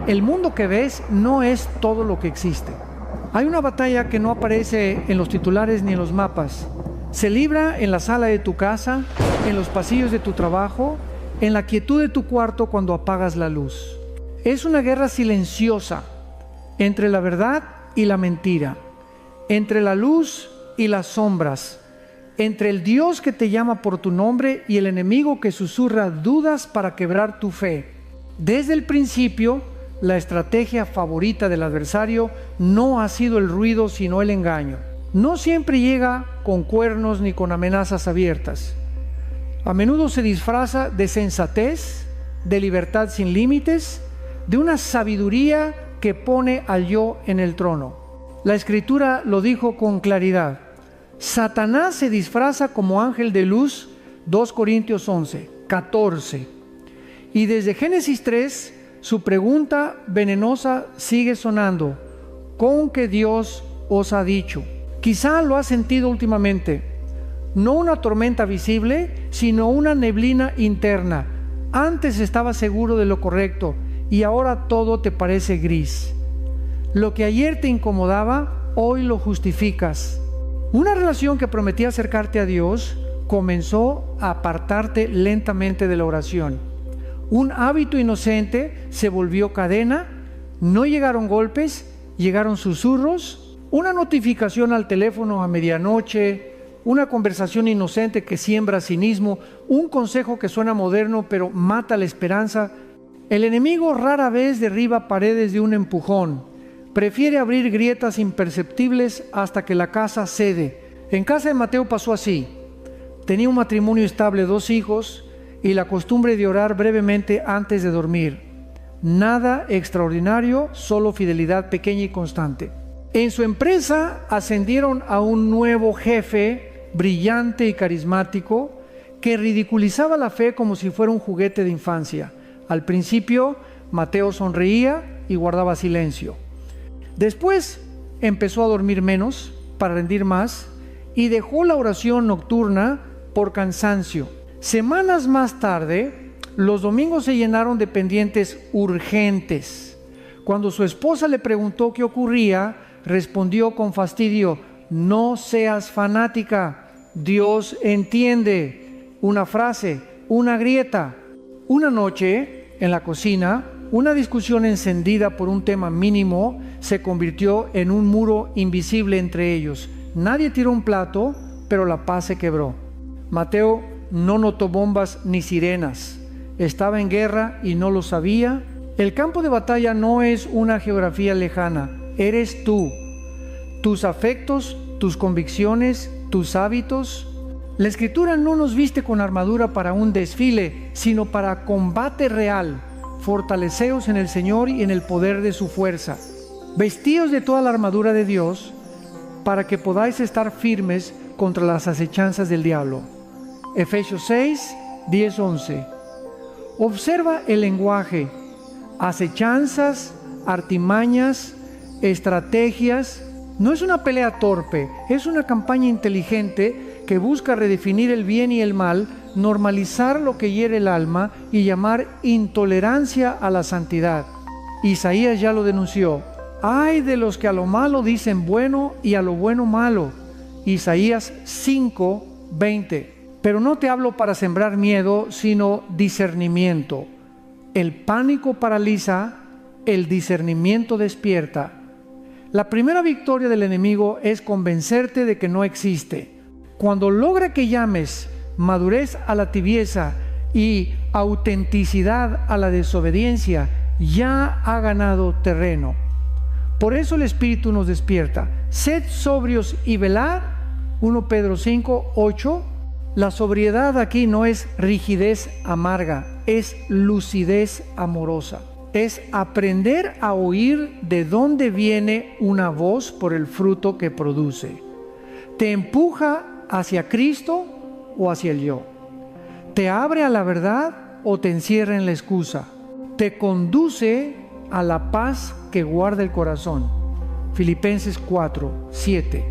El mundo que ves no es todo lo que existe. Hay una batalla que no aparece en los titulares ni en los mapas. Se libra en la sala de tu casa, en los pasillos de tu trabajo, en la quietud de tu cuarto cuando apagas la luz. Es una guerra silenciosa entre la verdad y la mentira, entre la luz y las sombras, entre el Dios que te llama por tu nombre y el enemigo que susurra dudas para quebrar tu fe. Desde el principio, la estrategia favorita del adversario no ha sido el ruido, sino el engaño. No siempre llega con cuernos ni con amenazas abiertas. A menudo se disfraza de sensatez, de libertad sin límites, de una sabiduría que pone al yo en el trono. La Escritura lo dijo con claridad. Satanás se disfraza como ángel de luz, 2 Corintios 11, 14. Y desde Génesis 3, su pregunta venenosa sigue sonando. ¿Con qué Dios os ha dicho? Quizá lo has sentido últimamente. No una tormenta visible, sino una neblina interna. Antes estabas seguro de lo correcto y ahora todo te parece gris. Lo que ayer te incomodaba, hoy lo justificas. Una relación que prometía acercarte a Dios comenzó a apartarte lentamente de la oración. Un hábito inocente se volvió cadena. No llegaron golpes, llegaron susurros, una notificación al teléfono a medianoche, una conversación inocente que siembra cinismo, un consejo que suena moderno pero mata la esperanza. El enemigo rara vez derriba paredes de un empujón. Prefiere abrir grietas imperceptibles hasta que la casa cede. En casa de Mateo pasó así. Tenía un matrimonio estable, 2 hijos y la costumbre de orar brevemente antes de dormir. Nada extraordinario, solo fidelidad pequeña y constante. En su empresa ascendieron a un nuevo jefe, brillante y carismático, que ridiculizaba la fe como si fuera un juguete de infancia. Al principio, Mateo sonreía y guardaba silencio. Después empezó a dormir menos para rendir más y dejó la oración nocturna por cansancio. Semanas más tarde, los domingos se llenaron de pendientes urgentes. Cuando su esposa le preguntó qué ocurría, respondió con fastidio: no seas fanática, Dios entiende. Una frase, una grieta. Una noche, en la cocina, una discusión encendida por un tema mínimo se convirtió en un muro invisible entre ellos. Nadie tiró un plato, pero la paz se quebró. Mateo no notó bombas ni sirenas. Estaba en guerra y no lo sabía. El campo de batalla no es una geografía lejana. Eres tú, tus afectos, tus convicciones, tus hábitos. La Escritura no nos viste con armadura para un desfile, sino para combate real. Fortaleceos en el Señor y en el poder de su fuerza. Vestíos de toda la armadura de Dios para que podáis estar firmes contra las acechanzas del diablo. Efesios 6, 10, 11. Observa el lenguaje. Acechanzas, artimañas, estrategias. No es una pelea torpe, es una campaña inteligente que busca redefinir el bien y el mal, normalizar lo que hiere el alma y llamar intolerancia a la santidad. Isaías ya lo denunció. Ay de los que a lo malo dicen bueno y a lo bueno malo. Isaías 5, 20. Pero no te hablo para sembrar miedo, sino discernimiento. El pánico paraliza, el discernimiento despierta. La primera victoria del enemigo es convencerte de que no existe. Cuando logra que llames madurez a la tibieza y autenticidad a la desobediencia, ya ha ganado terreno. Por eso el Espíritu nos despierta. Sed sobrios y velad, 1 Pedro 5, 8. La sobriedad aquí no es rigidez amarga, es lucidez amorosa. Es aprender a oír de dónde viene una voz por el fruto que produce. Te empuja hacia Cristo o hacia el yo. Te abre a la verdad o te encierra en la excusa. Te conduce a la paz que guarda el corazón. Filipenses 4, 7.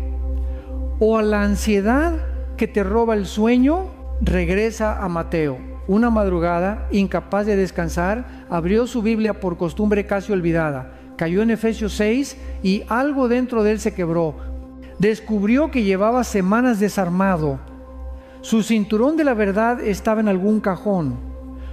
O a la ansiedad que te roba el sueño. Regresa a Mateo. una madrugada, incapaz de descansar, abrió su Biblia por costumbre casi olvidada, cayó en Efesios 6 y algo dentro de él se quebró. Descubrió que llevaba semanas desarmado. Su cinturón de la verdad estaba en algún cajón,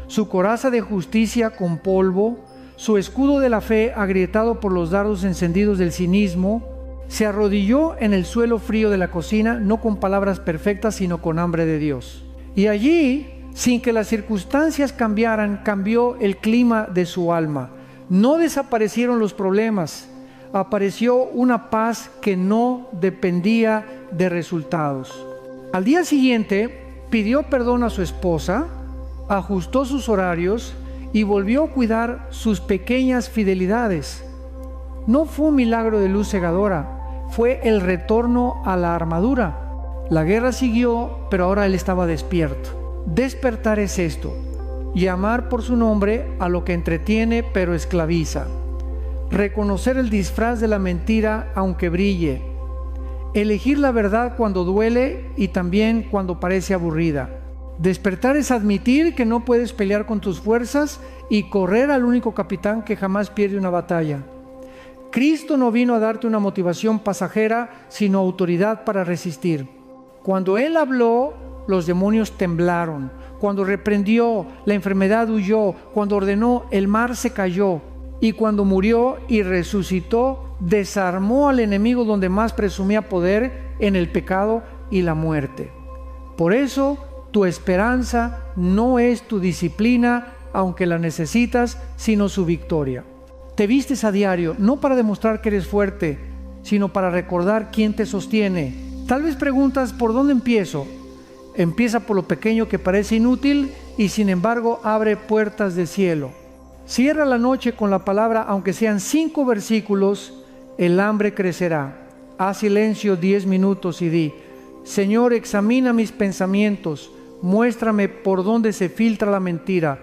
su coraza de justicia con polvo, su escudo de la fe agrietado por los dardos encendidos del cinismo. Se arrodilló en el suelo frío de la cocina, no con palabras perfectas, sino con hambre de Dios. Y allí, sin que las circunstancias cambiaran, cambió el clima de su alma. No desaparecieron los problemas, apareció una paz que no dependía de resultados. Al día siguiente, pidió perdón a su esposa, ajustó sus horarios y volvió a cuidar sus pequeñas fidelidades. No fue un milagro de luz cegadora, fue el retorno a la armadura. La guerra siguió, pero ahora él estaba despierto. Despertar es esto: llamar por su nombre a lo que entretiene pero esclaviza. Reconocer el disfraz de la mentira aunque brille. Elegir la verdad cuando duele y también cuando parece aburrida. Despertar es admitir que no puedes pelear con tus fuerzas y correr al único capitán que jamás pierde una batalla. Cristo no vino a darte una motivación pasajera, sino autoridad para resistir. Cuando Él habló, los demonios temblaron. Cuando reprendió, la enfermedad huyó. Cuando ordenó, el mar se cayó. Y cuando murió y resucitó, desarmó al enemigo donde más presumía poder, en el pecado y la muerte. Por eso, tu esperanza no es tu disciplina, aunque la necesitas, sino su victoria. Te vistes a diario, no para demostrar que eres fuerte, sino para recordar quién te sostiene. Tal vez preguntas, ¿por dónde empiezo? Empieza por lo pequeño que parece inútil y sin embargo abre puertas de cielo. Cierra la noche con la palabra, aunque sean 5 versículos, el hambre crecerá. Haz silencio 10 minutos y di: Señor, examina mis pensamientos, muéstrame por dónde se filtra la mentira.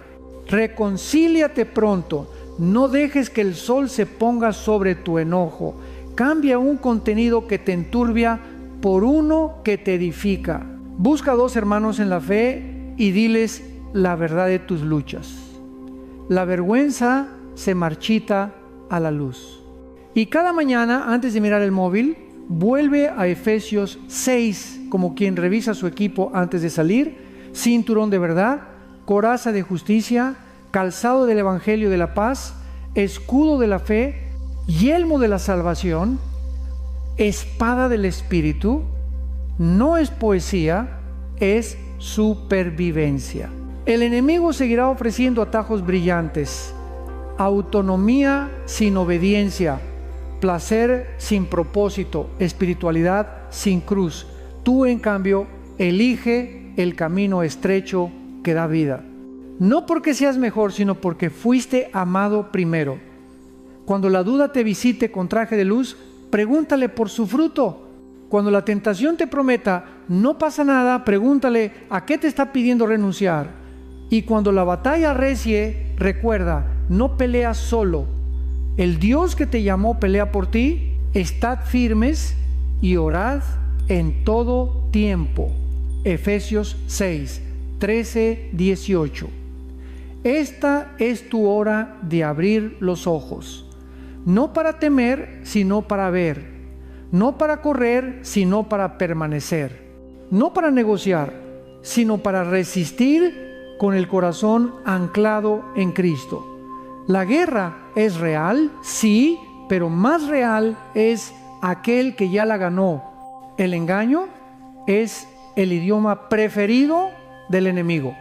Reconcíliate pronto. No dejes que el sol se ponga sobre tu enojo. Cambia un contenido que te enturbia por uno que te edifica. Busca 2 hermanos en la fe y diles la verdad de tus luchas. La vergüenza se marchita a la luz. Y cada mañana, antes de mirar el móvil, vuelve a Efesios 6, como quien revisa su equipo antes de salir: cinturón de verdad, coraza de justicia, calzado del evangelio de la paz, escudo de la fe, yelmo de la salvación, espada del espíritu. No es poesía, es supervivencia. El enemigo seguirá ofreciendo atajos brillantes: autonomía sin obediencia, placer sin propósito, espiritualidad sin cruz. Tú, en cambio, elige el camino estrecho que da vida. No porque seas mejor, sino porque fuiste amado primero. Cuando la duda te visite con traje de luz, pregúntale por su fruto. Cuando la tentación te prometa, no pasa nada, pregúntale a qué te está pidiendo renunciar. Y cuando la batalla arrecie, recuerda, no peleas solo. El Dios que te llamó pelea por ti. Estad firmes y orad en todo tiempo. Efesios 6, 13, 18. Esta es tu hora de abrir los ojos, no para temer, sino para ver, no para correr, sino para permanecer, no para negociar, sino para resistir con el corazón anclado en Cristo. La guerra es real, sí, pero más real es aquel que ya la ganó. El engaño es el idioma preferido del enemigo.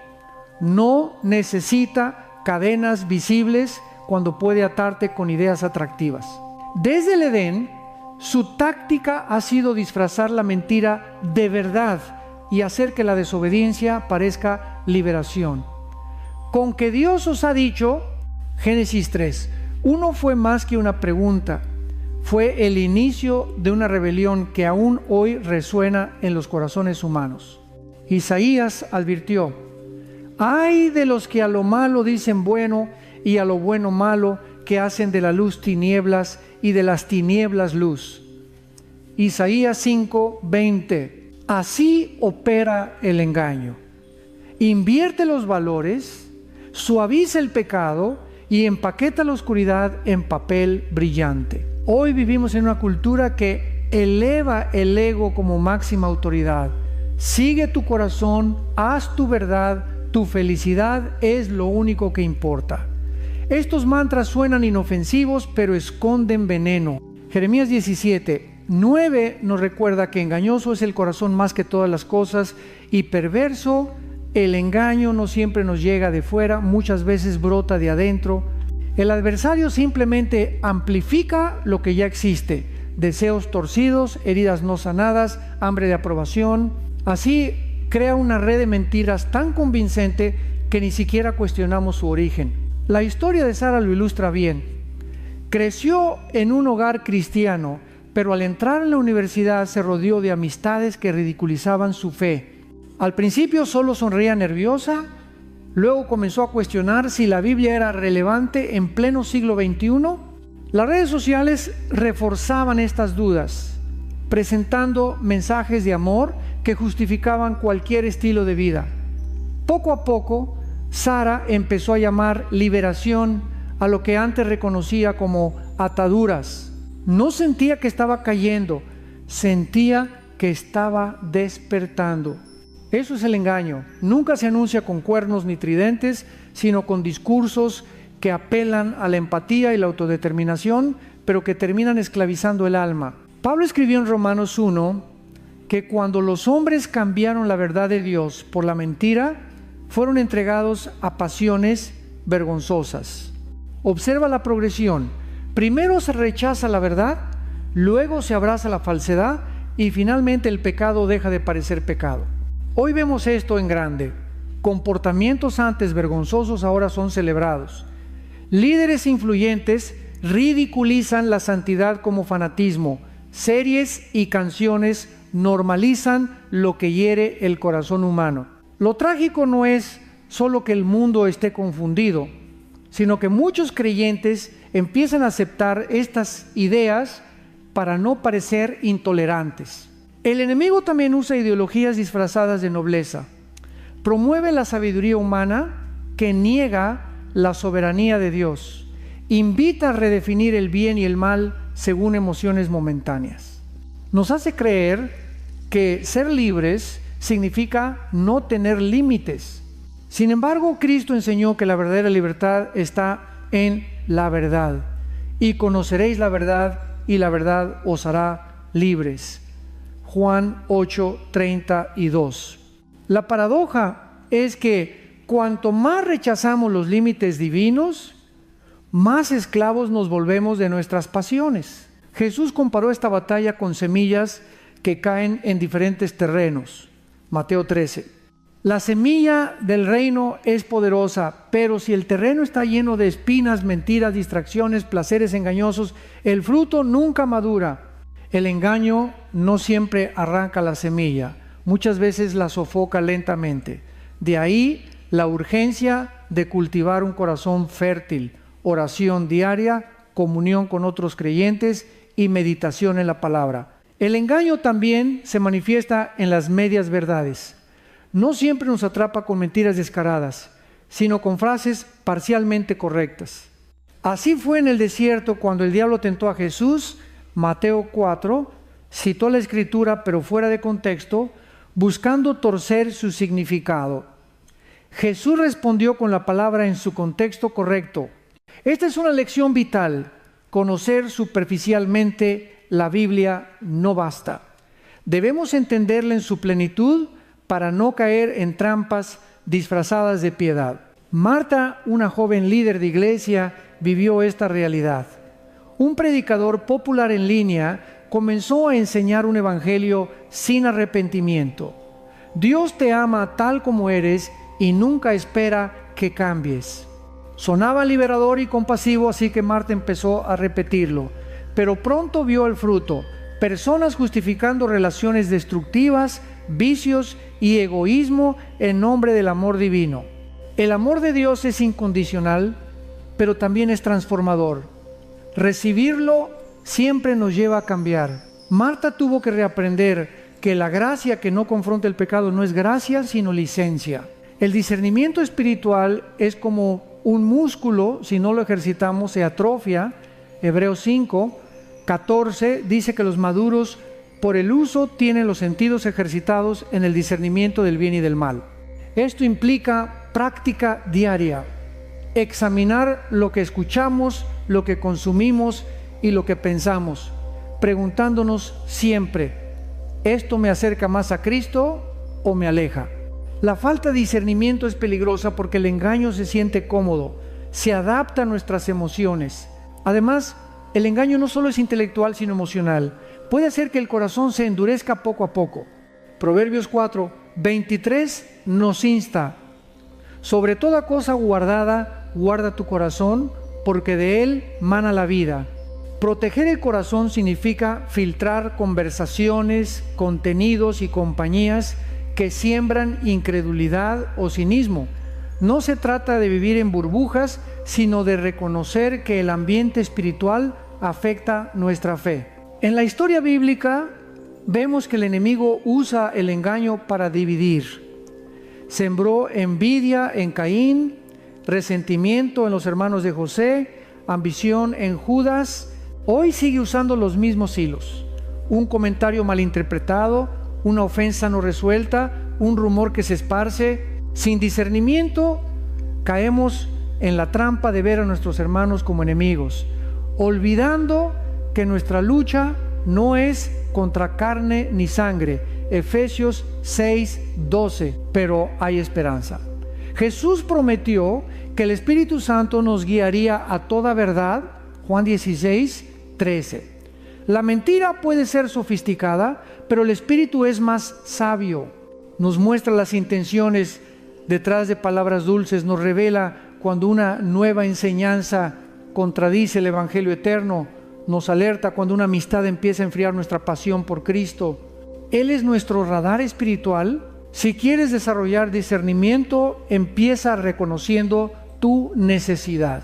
No necesita cadenas visibles cuando puede atarte con ideas atractivas. Desde el Edén, su táctica ha sido disfrazar la mentira de verdad y hacer que la desobediencia parezca liberación. Con que Dios os ha dicho, Génesis 3, no fue más que una pregunta. Fue el inicio de una rebelión que aún hoy resuena en los corazones humanos. Isaías advirtió: ¡ay de los que a lo malo dicen bueno y a lo bueno malo, que hacen de la luz tinieblas y de las tinieblas luz! Isaías 5:20. Así opera el engaño. invierte los valores, suaviza el pecado y empaqueta la oscuridad en papel brillante. Hoy vivimos en una cultura que eleva el ego como máxima autoridad. Sigue tu corazón, haz tu verdad, tu felicidad es lo único que importa. Estos mantras suenan inofensivos, pero esconden veneno. Jeremías 17:9 nos recuerda que engañoso es el corazón más que todas las cosas y perverso. El engaño no siempre nos llega de fuera, muchas veces brota de adentro. El adversario simplemente amplifica lo que ya existe: deseos torcidos, heridas no sanadas, hambre de aprobación. Así crea una red de mentiras tan convincente que ni siquiera cuestionamos su origen. La historia de Sara lo ilustra bien. Creció en un hogar cristiano, pero al entrar en la universidad se rodeó de amistades que ridiculizaban su fe. Al principio solo sonreía nerviosa, luego comenzó a cuestionar si la Biblia era relevante en pleno siglo XXI. Las redes sociales reforzaban estas dudas, presentando mensajes de amor que justificaban cualquier estilo de vida. Poco a poco, Sara empezó a llamar liberación a lo que antes reconocía como ataduras. No sentía que estaba cayendo, sentía que estaba despertando. Eso es el engaño. Nunca se anuncia con cuernos ni tridentes, sino con discursos que apelan a la empatía y la autodeterminación, pero que terminan esclavizando el alma. Pablo escribió en Romanos 1 que cuando los hombres cambiaron la verdad de Dios por la mentira, fueron entregados a pasiones vergonzosas. Observa la progresión. Primero se rechaza la verdad, luego se abraza la falsedad y finalmente el pecado deja de parecer pecado. Hoy vemos esto en grande. Comportamientos antes vergonzosos ahora son celebrados. Líderes influyentes ridiculizan la santidad como fanatismo. Series y canciones normalizan lo que hiere el corazón humano. Lo trágico no es solo que el mundo esté confundido, sino que muchos creyentes empiezan a aceptar estas ideas para no parecer intolerantes. El enemigo también usa ideologías disfrazadas de nobleza. Promueve la sabiduría humana que niega la soberanía de Dios. Invita a redefinir el bien y el mal según emociones momentáneas. Nos hace creer que ser libres significa no tener límites. Sin embargo, Cristo enseñó que la verdadera libertad está en la verdad. Y conoceréis la verdad, y la verdad os hará libres. Juan 8:32. La paradoja es que cuanto más rechazamos los límites divinos, más esclavos nos volvemos de nuestras pasiones. Jesús comparó esta batalla con semillas que caen en diferentes terrenos. Mateo 13. La semilla del reino es poderosa, pero si el terreno está lleno de espinas, mentiras, distracciones, placeres engañosos, el fruto nunca madura. El engaño no siempre arranca la semilla, muchas veces la sofoca lentamente. De ahí la urgencia de cultivar un corazón fértil, oración diaria, comunión con otros creyentes y meditación en la palabra. El engaño también se manifiesta en las medias verdades. No siempre nos atrapa con mentiras descaradas, sino con frases parcialmente correctas. Así fue en el desierto cuando el diablo tentó a Jesús. Mateo 4 citó la escritura pero fuera de contexto, buscando torcer su significado. Jesús respondió con la palabra en su contexto correcto. Esta es una lección vital. Conocer superficialmente la Biblia no basta. Debemos entenderla en su plenitud para no caer en trampas disfrazadas de piedad. Marta, una joven líder de iglesia, vivió esta realidad. Un predicador popular en línea comenzó a enseñar un evangelio sin arrepentimiento. Dios te ama tal como eres y nunca espera que cambies. Sonaba liberador y compasivo, así que Marta empezó a repetirlo. Pero pronto vio el fruto: personas justificando relaciones destructivas, vicios y egoísmo en nombre del amor divino. El amor de Dios es incondicional, pero también es transformador. Recibirlo siempre nos lleva a cambiar. Marta tuvo que reaprender que la gracia que no confronta el pecado no es gracia, sino licencia. El discernimiento espiritual es como un músculo, si no lo ejercitamos se atrofia. Hebreos 5:14 dice que los maduros por el uso tienen los sentidos ejercitados en el discernimiento del bien y del mal. Esto implica práctica diaria, examinar lo que escuchamos, lo que consumimos y lo que pensamos, preguntándonos siempre, ¿esto me acerca más a Cristo o me aleja? La falta de discernimiento es peligrosa porque el engaño se siente cómodo, se adapta a nuestras emociones. Además, el engaño no solo es intelectual sino emocional. Puede hacer que el corazón se endurezca poco a poco. Proverbios 4:23 nos insta: sobre toda cosa guardada, guarda tu corazón, porque de él mana la vida. Proteger el corazón significa filtrar conversaciones, contenidos y compañías que siembran incredulidad o cinismo. No se trata de vivir en burbujas, sino de reconocer que el ambiente espiritual afecta nuestra fe. En la historia bíblica vemos que el enemigo usa el engaño para dividir. Sembró envidia en Caín, resentimiento en los hermanos de José, ambición en Judas. Hoy sigue usando los mismos hilos: un comentario malinterpretado, una ofensa no resuelta, un rumor que se esparce. Sin discernimiento caemos en la trampa de ver a nuestros hermanos como enemigos, olvidando que nuestra lucha no es contra carne ni sangre. Efesios 6:12. Pero hay esperanza. Jesús prometió que el Espíritu Santo nos guiaría a toda verdad. Juan 16:13. La mentira puede ser sofisticada, pero el Espíritu es más sabio. Nos muestra las intenciones detrás de palabras dulces, nos revela cuando una nueva enseñanza contradice el Evangelio eterno, nos alerta cuando una amistad empieza a enfriar nuestra pasión por Cristo. Él es nuestro radar espiritual. Si quieres desarrollar discernimiento, empieza reconociendo tu necesidad.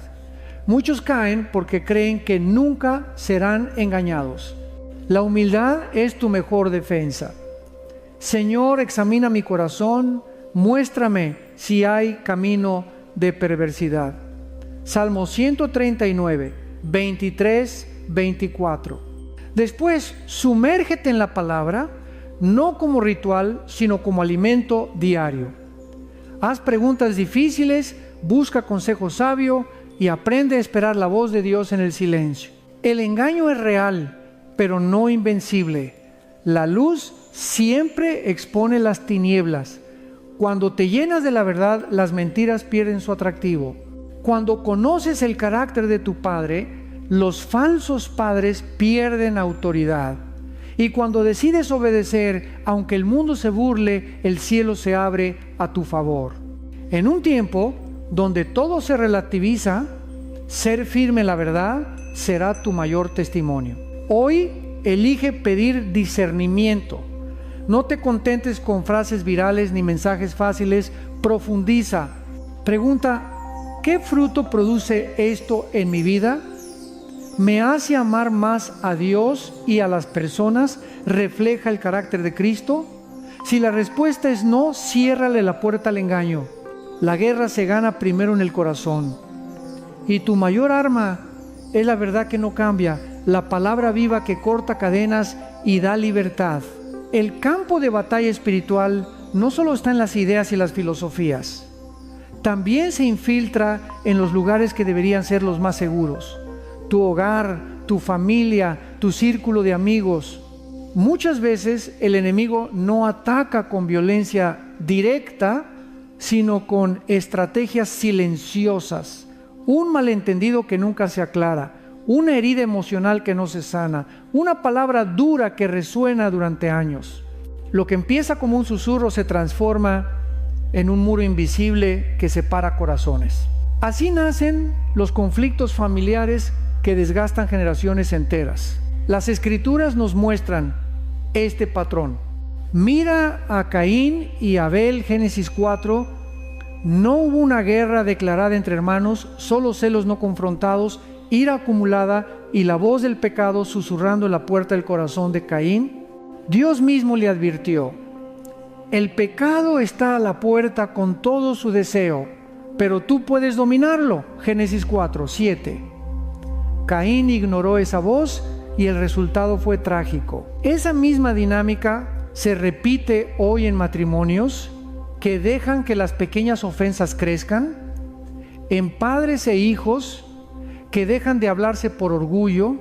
Muchos caen porque creen que nunca serán engañados. La humildad es tu mejor defensa. Señor, examina mi corazón, muéstrame si hay camino de perversidad. Salmo 139, 23, 24. Después, sumérgete en la palabra, no como ritual, sino como alimento diario. Haz preguntas difíciles, busca consejo sabio y aprende a esperar la voz de Dios en el silencio. El engaño es real, pero no invencible. La luz siempre expone las tinieblas. Cuando te llenas de la verdad, las mentiras pierden su atractivo. Cuando conoces el carácter de tu padre, los falsos padres pierden autoridad. Y cuando decides obedecer, aunque el mundo se burle, el cielo se abre a tu favor. En un tiempo donde todo se relativiza, ser firme en la verdad será tu mayor testimonio. Hoy elige pedir discernimiento. No te contentes con frases virales ni mensajes fáciles. Profundiza. Pregunta: ¿qué fruto produce esto en mi vida? ¿Me hace amar más a Dios y a las personas? ¿Refleja el carácter de Cristo? Si la respuesta es no, ciérrale la puerta al engaño. La guerra se gana primero en el corazón. Y tu mayor arma es la verdad que no cambia, la palabra viva que corta cadenas y da libertad. El campo de batalla espiritual no solo está en las ideas y las filosofías, también se infiltra en los lugares que deberían ser los más seguros: tu hogar, tu familia, tu círculo de amigos. Muchas veces el enemigo no ataca con violencia directa, sino con estrategias silenciosas, un malentendido que nunca se aclara, una herida emocional que no se sana, una palabra dura que resuena durante años. Lo que empieza como un susurro se transforma en un muro invisible que separa corazones. Así nacen los conflictos familiares que desgastan generaciones enteras. Las Escrituras nos muestran este patrón. Mira a Caín y Abel, Génesis 4. No hubo una guerra declarada entre hermanos, solo celos no confrontados, ira acumulada y la voz del pecado susurrando en la puerta del corazón de Caín. Dios mismo le advirtió: el pecado está a la puerta con todo su deseo, pero tú puedes dominarlo. Génesis 4:7. Caín ignoró esa voz y el resultado fue trágico. Esa misma dinámica se repite hoy en matrimonios que dejan que las pequeñas ofensas crezcan, en padres e hijos que dejan de hablarse por orgullo,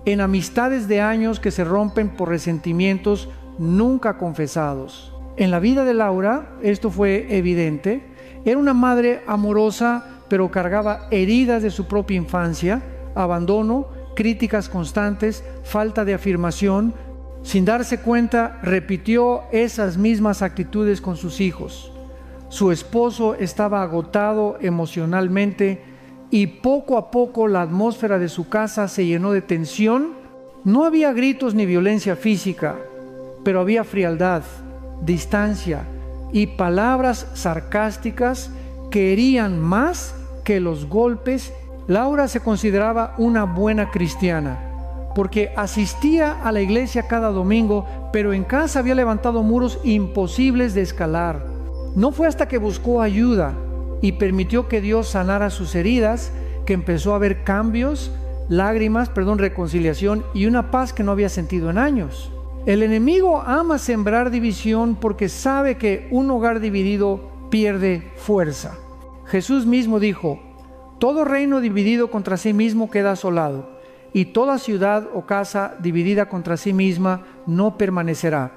en amistades de años que se rompen por resentimientos nunca confesados. En la vida de Laura esto fue evidente. Era una madre amorosa, pero cargaba heridas de su propia infancia, abandono, críticas constantes, falta de afirmación. Sin darse cuenta, repitió esas mismas actitudes con sus hijos. Su esposo estaba agotado emocionalmente y poco a poco la atmósfera de su casa se llenó de tensión. No había gritos ni violencia física, pero había frialdad, distancia y palabras sarcásticas que herían más que los golpes. Laura se consideraba una buena cristiana porque asistía a la iglesia cada domingo, pero en casa había levantado muros imposibles de escalar. No fue hasta que buscó ayuda y permitió que Dios sanara sus heridas que empezó a haber cambios, reconciliación y una paz que no había sentido en años. El enemigo ama sembrar división porque sabe que un hogar dividido pierde fuerza. Jesús mismo dijo: todo reino dividido contra sí mismo queda asolado, y toda ciudad o casa dividida contra sí misma no permanecerá.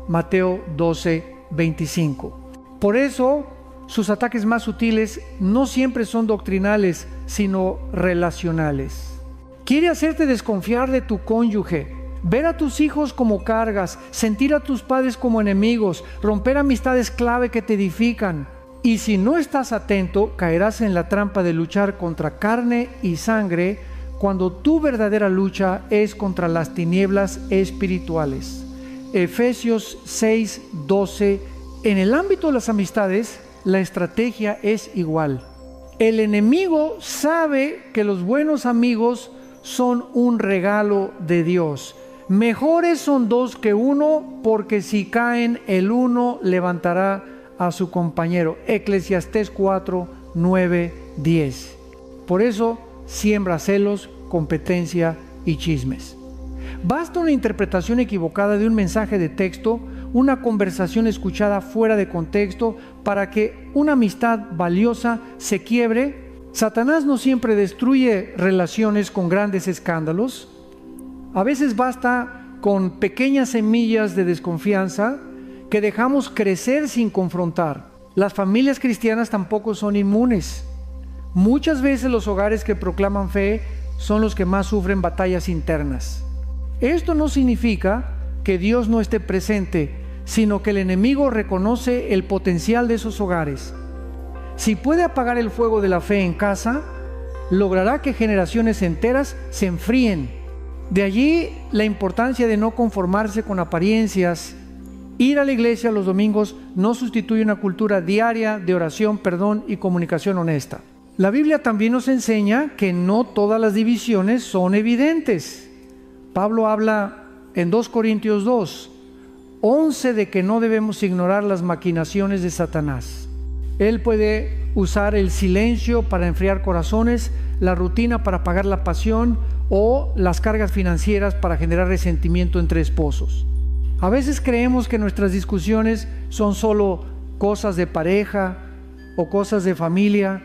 Mateo 12:25. Por eso, sus ataques más sutiles no siempre son doctrinales, sino relacionales. Quiere hacerte desconfiar de tu cónyuge, ver a tus hijos como cargas, sentir a tus padres como enemigos, romper amistades clave que te edifican. Y si no estás atento, caerás en la trampa de luchar contra carne y sangre, cuando tu verdadera lucha es contra las tinieblas espirituales. Efesios 6:12. En el ámbito de las amistades, la estrategia es igual. El enemigo sabe que los buenos amigos son un regalo de Dios. Mejores son dos que uno, porque si caen, el uno levantará a su compañero. Eclesiastés 4:9-10. Por eso siembra celos, competencia y chismes. Basta una interpretación equivocada de un mensaje de texto, una conversación escuchada fuera de contexto, para que una amistad valiosa se quiebre. Satanás no siempre destruye relaciones con grandes escándalos. A veces basta con pequeñas semillas de desconfianza que dejamos crecer sin confrontar. Las familias cristianas tampoco son inmunes. Muchas veces los hogares que proclaman fe son los que más sufren batallas internas. Esto no significa que Dios no esté presente, sino que el enemigo reconoce el potencial de esos hogares. Si puede apagar el fuego de la fe en casa, logrará que generaciones enteras se enfríen. De allí la importancia de no conformarse con apariencias. Ir a la iglesia los domingos no sustituye una cultura diaria de oración, perdón y comunicación honesta. La Biblia también nos enseña que no todas las divisiones son evidentes. Pablo habla en 2 Corintios 2:11 de que no debemos ignorar las maquinaciones de Satanás. Él puede usar el silencio para enfriar corazones, la rutina para apagar la pasión o las cargas financieras para generar resentimiento entre esposos. A veces creemos que nuestras discusiones son solo cosas de pareja o cosas de familia,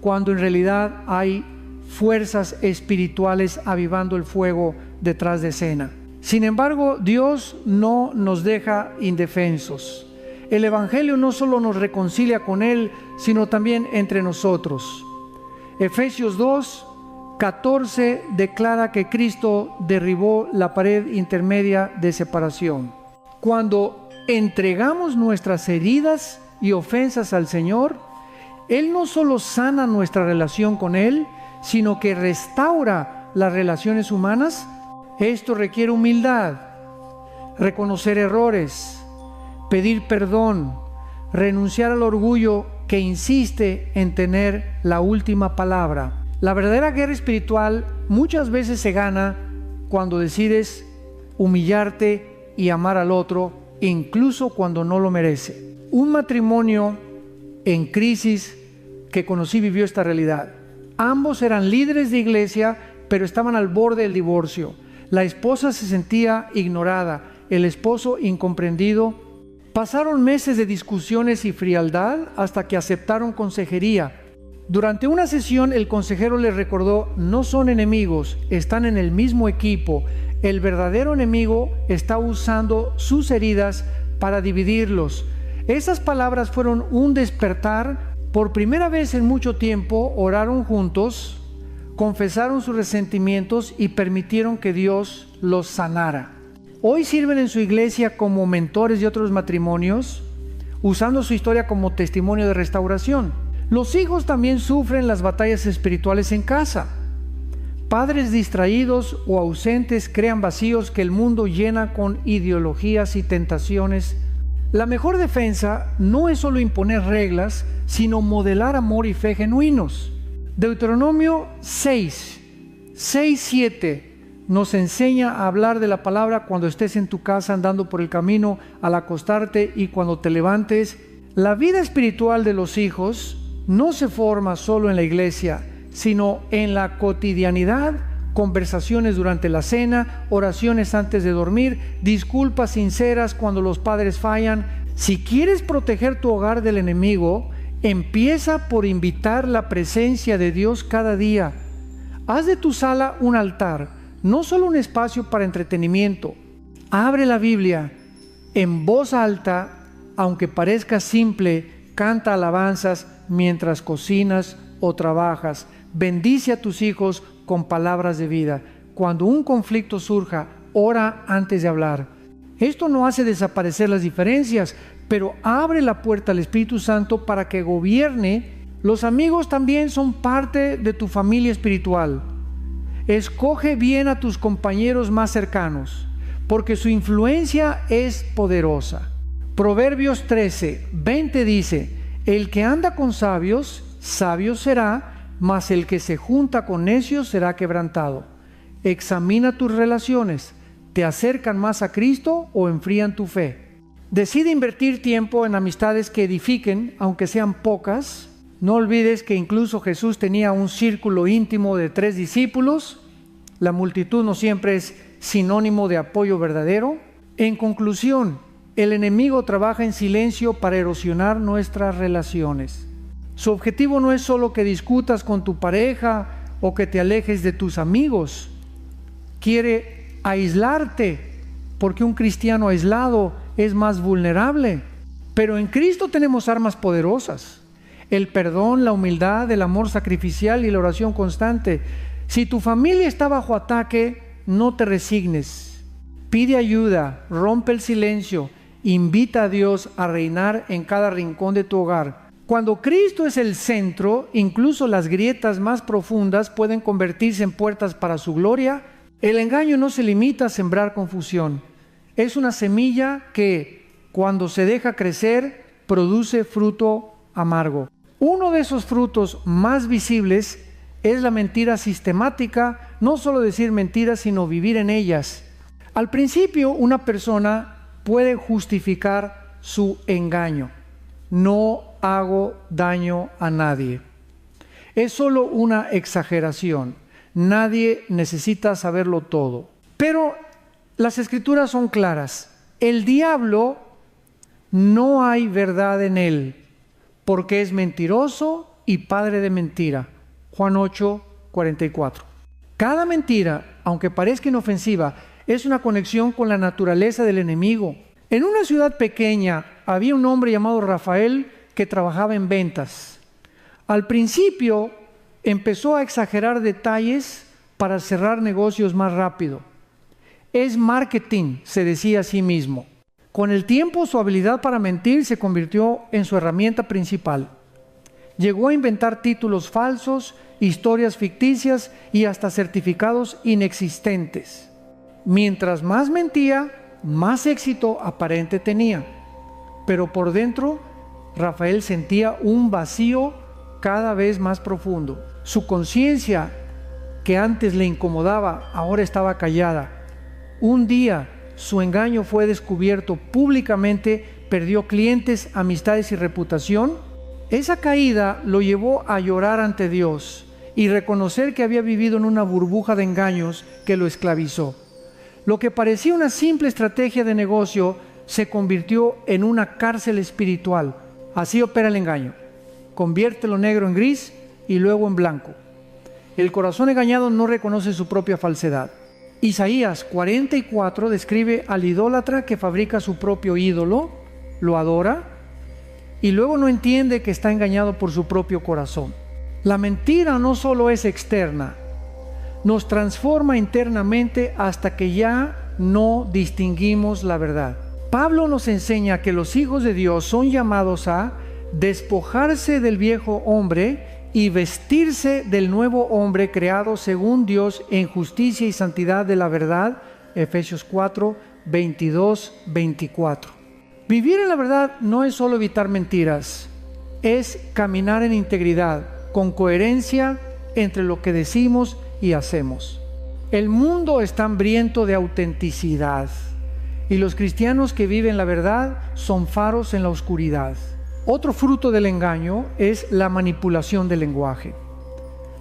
cuando en realidad hay fuerzas espirituales avivando el fuego detrás de escena. Sin embargo, Dios no nos deja indefensos. El Evangelio no solo nos reconcilia con Él, sino también entre nosotros. Efesios 2:14 declara que Cristo derribó la pared intermedia de separación. Cuando entregamos nuestras heridas y ofensas al Señor, Él no solo sana nuestra relación con Él, sino que restaura las relaciones humanas. Esto requiere humildad, reconocer errores, pedir perdón, renunciar al orgullo que insiste en tener la última palabra. La verdadera guerra espiritual muchas veces se gana cuando decides humillarte y amar al otro incluso cuando no lo merece. Un matrimonio en crisis que conocí vivió esta realidad. Ambos eran líderes de iglesia, pero estaban al borde del divorcio. La esposa se sentía ignorada, el esposo incomprendido. Pasaron meses de discusiones y frialdad hasta que aceptaron consejería. Durante una sesión el consejero les recordó: no son enemigos, están en el mismo equipo. El verdadero enemigo está usando sus heridas para dividirlos. Esas palabras fueron un despertar. Por primera vez en mucho tiempo oraron juntos, confesaron sus resentimientos y permitieron que Dios los sanara. Hoy sirven en su iglesia como mentores de otros matrimonios, usando su historia como testimonio de restauración. Los hijos también sufren las batallas espirituales en casa. Padres distraídos o ausentes crean vacíos que el mundo llena con ideologías y tentaciones. La mejor defensa no es solo imponer reglas, sino modelar amor y fe genuinos. Deuteronomio 6:7 nos enseña a hablar de la palabra cuando estés en tu casa, andando por el camino, al acostarte y cuando te levantes. La vida espiritual de los hijos no se forma solo en la iglesia, sino en la cotidianidad. Conversaciones durante la cena, oraciones antes de dormir, disculpas sinceras cuando los padres fallan. Si quieres proteger tu hogar del enemigo, empieza por invitar la presencia de Dios cada día. Haz de tu sala un altar, no solo un espacio para entretenimiento. Abre la Biblia en voz alta, aunque parezca simple. Canta alabanzas mientras cocinas o trabajas. Bendice a tus hijos con palabras de vida. Cuando un conflicto surja, ora antes de hablar. Esto no hace desaparecer las diferencias, pero abre la puerta al Espíritu Santo para que gobierne. Los amigos también son parte de tu familia espiritual. Escoge bien a tus compañeros más cercanos, porque su influencia es poderosa. Proverbios 13:20 dice: el que anda con sabios, sabio será, mas el que se junta con necios será quebrantado. Examina tus relaciones. ¿Te acercan más a Cristo o enfrían tu fe? Decide invertir tiempo en amistades que edifiquen, aunque sean pocas. No olvides que incluso Jesús tenía un círculo íntimo de 3 discípulos. La multitud no siempre es sinónimo de apoyo verdadero. En conclusión, el enemigo trabaja en silencio para erosionar nuestras relaciones. Su objetivo no es solo que discutas con tu pareja o que te alejes de tus amigos. Quiere aislarte, porque un cristiano aislado es más vulnerable. Pero en Cristo tenemos armas poderosas: el perdón, la humildad, el amor sacrificial y la oración constante. Si tu familia está bajo ataque, no te resignes. Pide ayuda, rompe el silencio, invita a Dios a reinar en cada rincón de tu hogar. Cuando Cristo es el centro, incluso las grietas más profundas pueden convertirse en puertas para su gloria. El engaño no se limita a sembrar confusión. Es una semilla que, cuando se deja crecer, produce fruto amargo. Uno de esos frutos más visibles es la mentira sistemática. No solo decir mentiras, sino vivir en ellas. Al principio, una persona puede justificar su engaño. No hago daño a nadie. Es solo una exageración. Nadie necesita saberlo todo. Pero las Escrituras son claras. El diablo, no hay verdad en él, porque es mentiroso y padre de mentira. Juan 8:44. Cada mentira, aunque parezca inofensiva, es una conexión con la naturaleza del enemigo. En una ciudad pequeña había un hombre llamado Rafael que trabajaba en ventas. Al principio empezó a exagerar detalles para cerrar negocios más rápido. Es marketing, se decía a sí mismo. Con el tiempo, su habilidad para mentir se convirtió en su herramienta principal. Llegó a inventar títulos falsos, historias ficticias y hasta certificados inexistentes. Mientras más mentía, más éxito aparente tenía. Pero por dentro, Rafael sentía un vacío cada vez más profundo. Su conciencia, que antes le incomodaba, ahora estaba callada. Un día, su engaño fue descubierto públicamente, perdió clientes, amistades y reputación. Esa caída lo llevó a llorar ante Dios y reconocer que había vivido en una burbuja de engaños que lo esclavizó. Lo que parecía una simple estrategia de negocio se convirtió en una cárcel espiritual. Así opera el engaño. Convierte lo negro en gris y luego en blanco. El corazón engañado no reconoce su propia falsedad. Isaías 44 describe al idólatra que fabrica su propio ídolo, lo adora y luego no entiende que está engañado por su propio corazón. La mentira no solo es externa, nos transforma internamente hasta que ya no distinguimos la verdad. Pablo nos enseña que los hijos de Dios son llamados a despojarse del viejo hombre y vestirse del nuevo hombre creado según Dios en justicia y santidad de la verdad. Efesios 4, 22, 24. Vivir en la verdad no es solo evitar mentiras, es caminar en integridad, con coherencia entre lo que decimos y hacemos. El mundo está hambriento de autenticidad y los cristianos que viven la verdad son faros en la oscuridad. Otro fruto del engaño es la manipulación del lenguaje.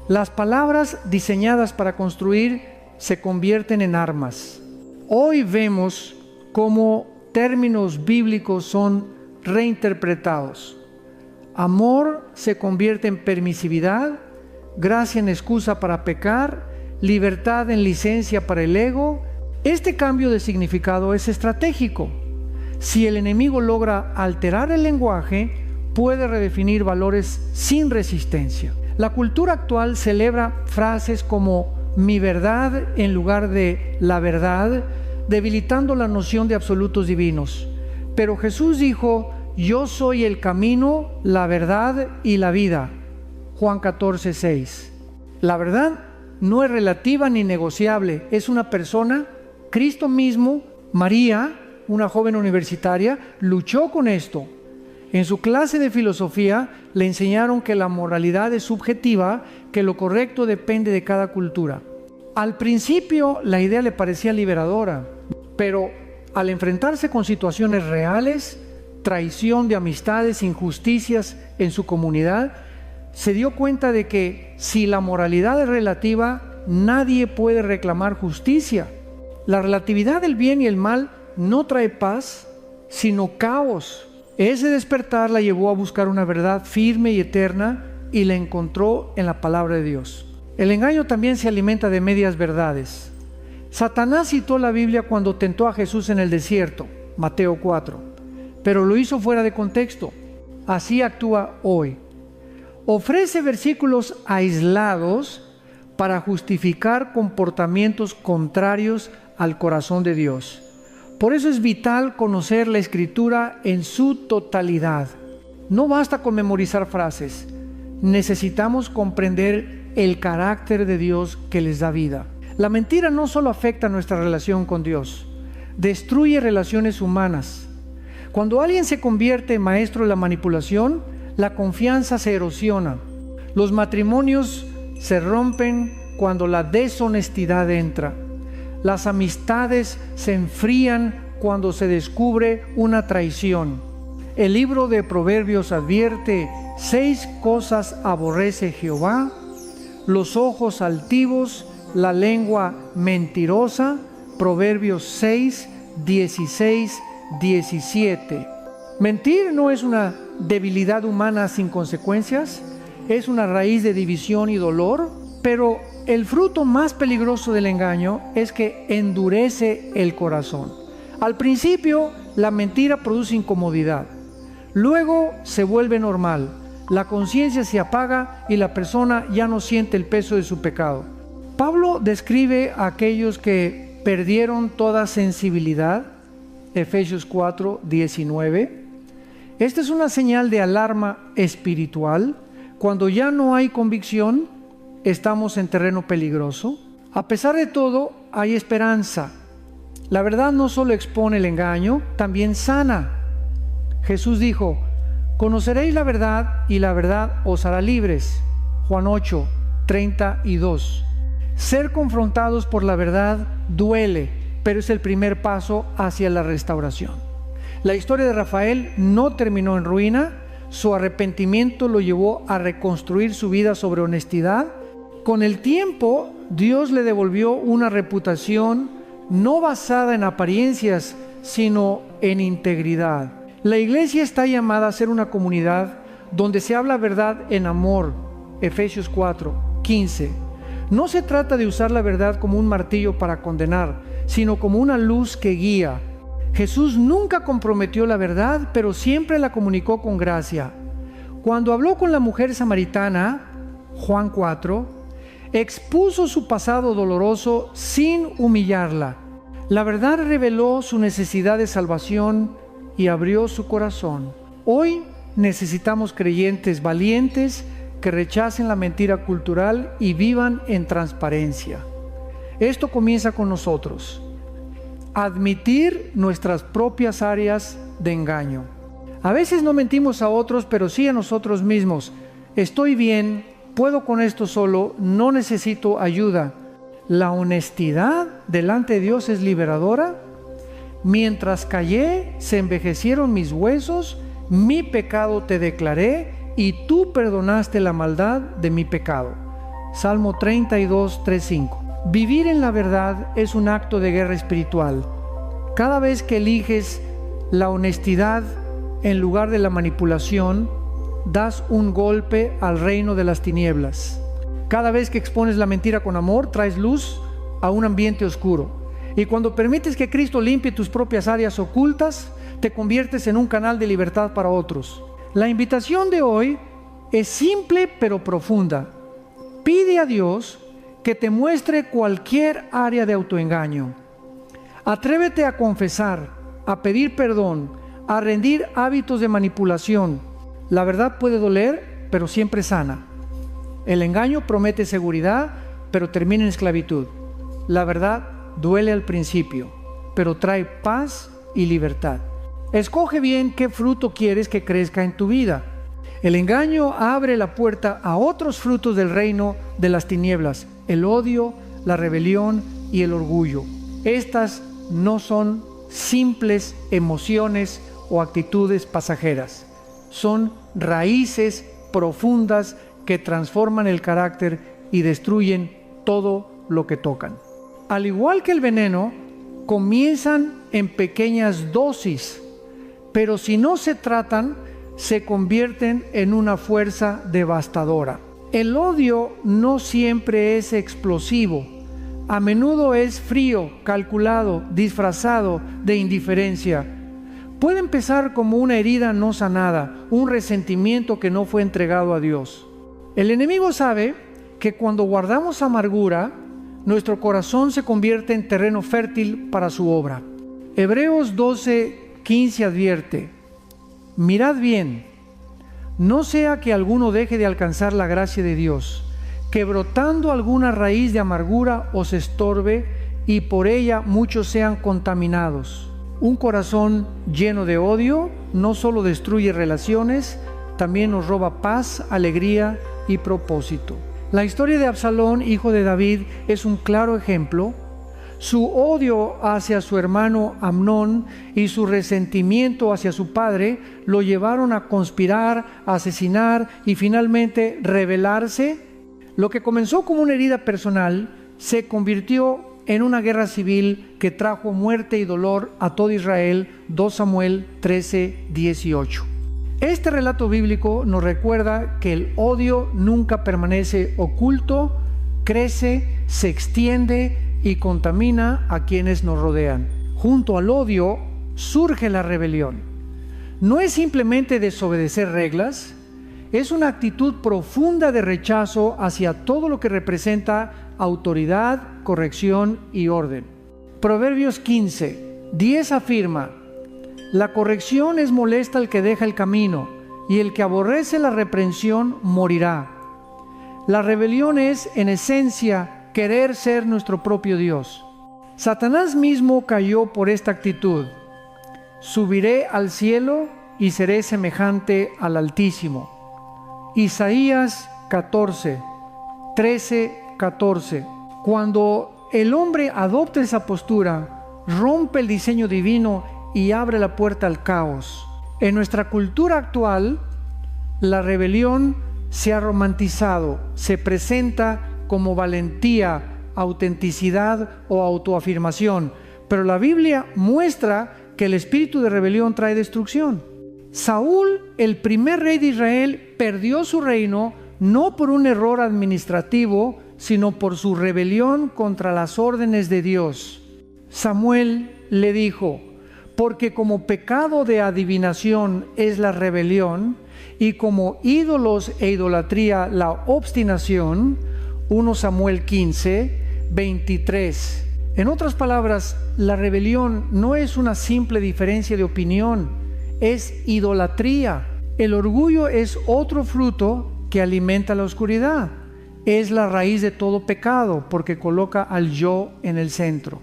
Las palabras diseñadas para construir se convierten en armas. Hoy vemos cómo términos bíblicos son reinterpretados. Amor se convierte en permisividad, gracia en excusa para pecar, libertad en licencia para el ego. Este cambio de significado es estratégico. Si el enemigo logra alterar el lenguaje, puede redefinir valores sin resistencia. La cultura actual celebra frases como mi verdad en lugar de la verdad, debilitando la noción de absolutos divinos. Pero Jesús dijo, yo soy el camino, la verdad y la vida. Juan 14, 6. La verdad no es relativa ni negociable, es una persona. Cristo mismo, María, una joven universitaria, luchó con esto. En su clase de filosofía le enseñaron que la moralidad es subjetiva, que lo correcto depende de cada cultura. Al principio la idea le parecía liberadora, pero al enfrentarse con situaciones reales, traición de amistades, injusticias en su comunidad, se dio cuenta de que si la moralidad es relativa, nadie puede reclamar justicia. La relatividad del bien y el mal no trae paz, sino caos. Ese despertar la llevó a buscar una verdad firme y eterna y la encontró en la palabra de Dios. El engaño también se alimenta de medias verdades. Satanás citó la Biblia cuando tentó a Jesús en el desierto, Mateo 4, pero lo hizo fuera de contexto. Así actúa hoy. Ofrece versículos aislados para justificar comportamientos contrarios al corazón de Dios. Por eso es vital conocer la Escritura en su totalidad. No basta con memorizar frases. Necesitamos comprender el carácter de Dios que les da vida. La mentira no solo afecta nuestra relación con Dios, destruye relaciones humanas. Cuando alguien se convierte en maestro de la manipulación, la confianza se erosiona. Los matrimonios se rompen cuando la deshonestidad entra. Las amistades se enfrían cuando se descubre una traición. El libro de Proverbios advierte: 6 cosas aborrece Jehová: los ojos altivos, la lengua mentirosa. Proverbios 6, 16, 17. Mentir no es una debilidad humana sin consecuencias, es una raíz de división y dolor, pero el fruto más peligroso del engaño es que endurece el corazón. Al principio, la mentira produce incomodidad. Luego se vuelve normal. La conciencia se apaga y la persona ya no siente el peso de su pecado. Pablo describe a aquellos que perdieron toda sensibilidad. Efesios 4, 19. Esta es una señal de alarma espiritual. Cuando ya no hay convicción, estamos en terreno peligroso. A pesar de todo, hay esperanza. La verdad no solo expone el engaño, también sana. Jesús dijo: conoceréis la verdad y la verdad os hará libres. Juan 8, 32. Ser confrontados por la verdad duele, pero es el primer paso hacia la restauración. La historia de Rafael no terminó en ruina. Su arrepentimiento lo llevó a reconstruir su vida sobre honestidad. Con el tiempo, Dios le devolvió una reputación no basada en apariencias, sino en integridad. La iglesia está llamada a ser una comunidad donde se habla verdad en amor. Efesios 4:15. No se trata de usar la verdad como un martillo para condenar, sino como una luz que guía. Jesús nunca comprometió la verdad, pero siempre la comunicó con gracia. Cuando habló con la mujer samaritana, Juan 4, expuso su pasado doloroso sin humillarla. La verdad reveló su necesidad de salvación y abrió su corazón. Hoy necesitamos creyentes valientes que rechacen la mentira cultural y vivan en transparencia. Esto comienza con nosotros. Admitir nuestras propias áreas de engaño. A veces no mentimos a otros, pero sí a nosotros mismos. Estoy bien, puedo con esto solo, no necesito ayuda. La honestidad delante de Dios es liberadora. Mientras callé, se envejecieron mis huesos, mi pecado te declaré y tú perdonaste la maldad de mi pecado. Salmo 32, 3-5. Vivir en la verdad es un acto de guerra espiritual. Cada vez que eliges la honestidad en lugar de la manipulación, das un golpe al reino de las tinieblas. Cada vez que expones la mentira con amor, traes luz a un ambiente oscuro. Y cuando permites que Cristo limpie tus propias áreas ocultas, te conviertes en un canal de libertad para otros. La invitación de hoy es simple pero profunda. Pide a Dios que te muestre cualquier área de autoengaño. Atrévete a confesar, a pedir perdón, a rendir hábitos de manipulación. La verdad puede doler, pero siempre sana. El engaño promete seguridad, pero termina en esclavitud. La verdad duele al principio, pero trae paz y libertad. Escoge bien qué fruto quieres que crezca en tu vida. El engaño abre la puerta a otros frutos del reino de las tinieblas: el odio, la rebelión y el orgullo. Estas no son simples emociones o actitudes pasajeras. Son raíces profundas que transforman el carácter y destruyen todo lo que tocan. Al igual que el veneno, comienzan en pequeñas dosis, pero si no se tratan, se convierten en una fuerza devastadora. El odio no siempre es explosivo. A menudo es frío, calculado, disfrazado de indiferencia. Puede empezar como una herida no sanada, un resentimiento que no fue entregado a Dios. El enemigo sabe que cuando guardamos amargura, nuestro corazón se convierte en terreno fértil para su obra. Hebreos 12:15 advierte: mirad bien, no sea que alguno deje de alcanzar la gracia de Dios, que brotando alguna raíz de amargura os estorbe y por ella muchos sean contaminados. Un corazón lleno de odio no solo destruye relaciones, también nos roba paz, alegría y propósito. La historia de Absalón, hijo de David, es un claro ejemplo. Su odio hacia su hermano Amnón y su resentimiento hacia su padre lo llevaron a conspirar, a asesinar y finalmente rebelarse. Lo que comenzó como una herida personal se convirtió en una guerra civil que trajo muerte y dolor a todo Israel. 2 Samuel 13:18. Este relato bíblico nos recuerda que el odio nunca permanece oculto, crece, se extiende y contamina a quienes nos rodean. Junto al odio surge la rebelión. No es simplemente desobedecer reglas, es una actitud profunda de rechazo hacia todo lo que representa autoridad, corrección y orden. Proverbios 15:10 afirma: la corrección es molesta al que deja el camino, y el que aborrece la reprensión morirá. La rebelión es, en esencia, querer ser nuestro propio Dios. Satanás mismo cayó por esta actitud. Subiré al cielo y seré semejante al Altísimo. Isaías 13:14. Cuando el hombre adopta esa postura, rompe el diseño divino y abre la puerta al caos. En nuestra cultura actual, la rebelión se ha romantizado, se presenta como valentía, autenticidad o autoafirmación, pero la Biblia muestra que el espíritu de rebelión trae destrucción. Saúl, el primer rey de Israel, perdió su reino no por un error administrativo, sino por su rebelión contra las órdenes de Dios. Samuel le dijo: porque como pecado de adivinación es la rebelión, y como ídolos e idolatría la obstinación. 1 Samuel 15, 23. En otras palabras, la rebelión no es una simple diferencia de opinión, es idolatría. El orgullo es otro fruto que alimenta la oscuridad. Es la raíz de todo pecado, porque coloca al yo en el centro.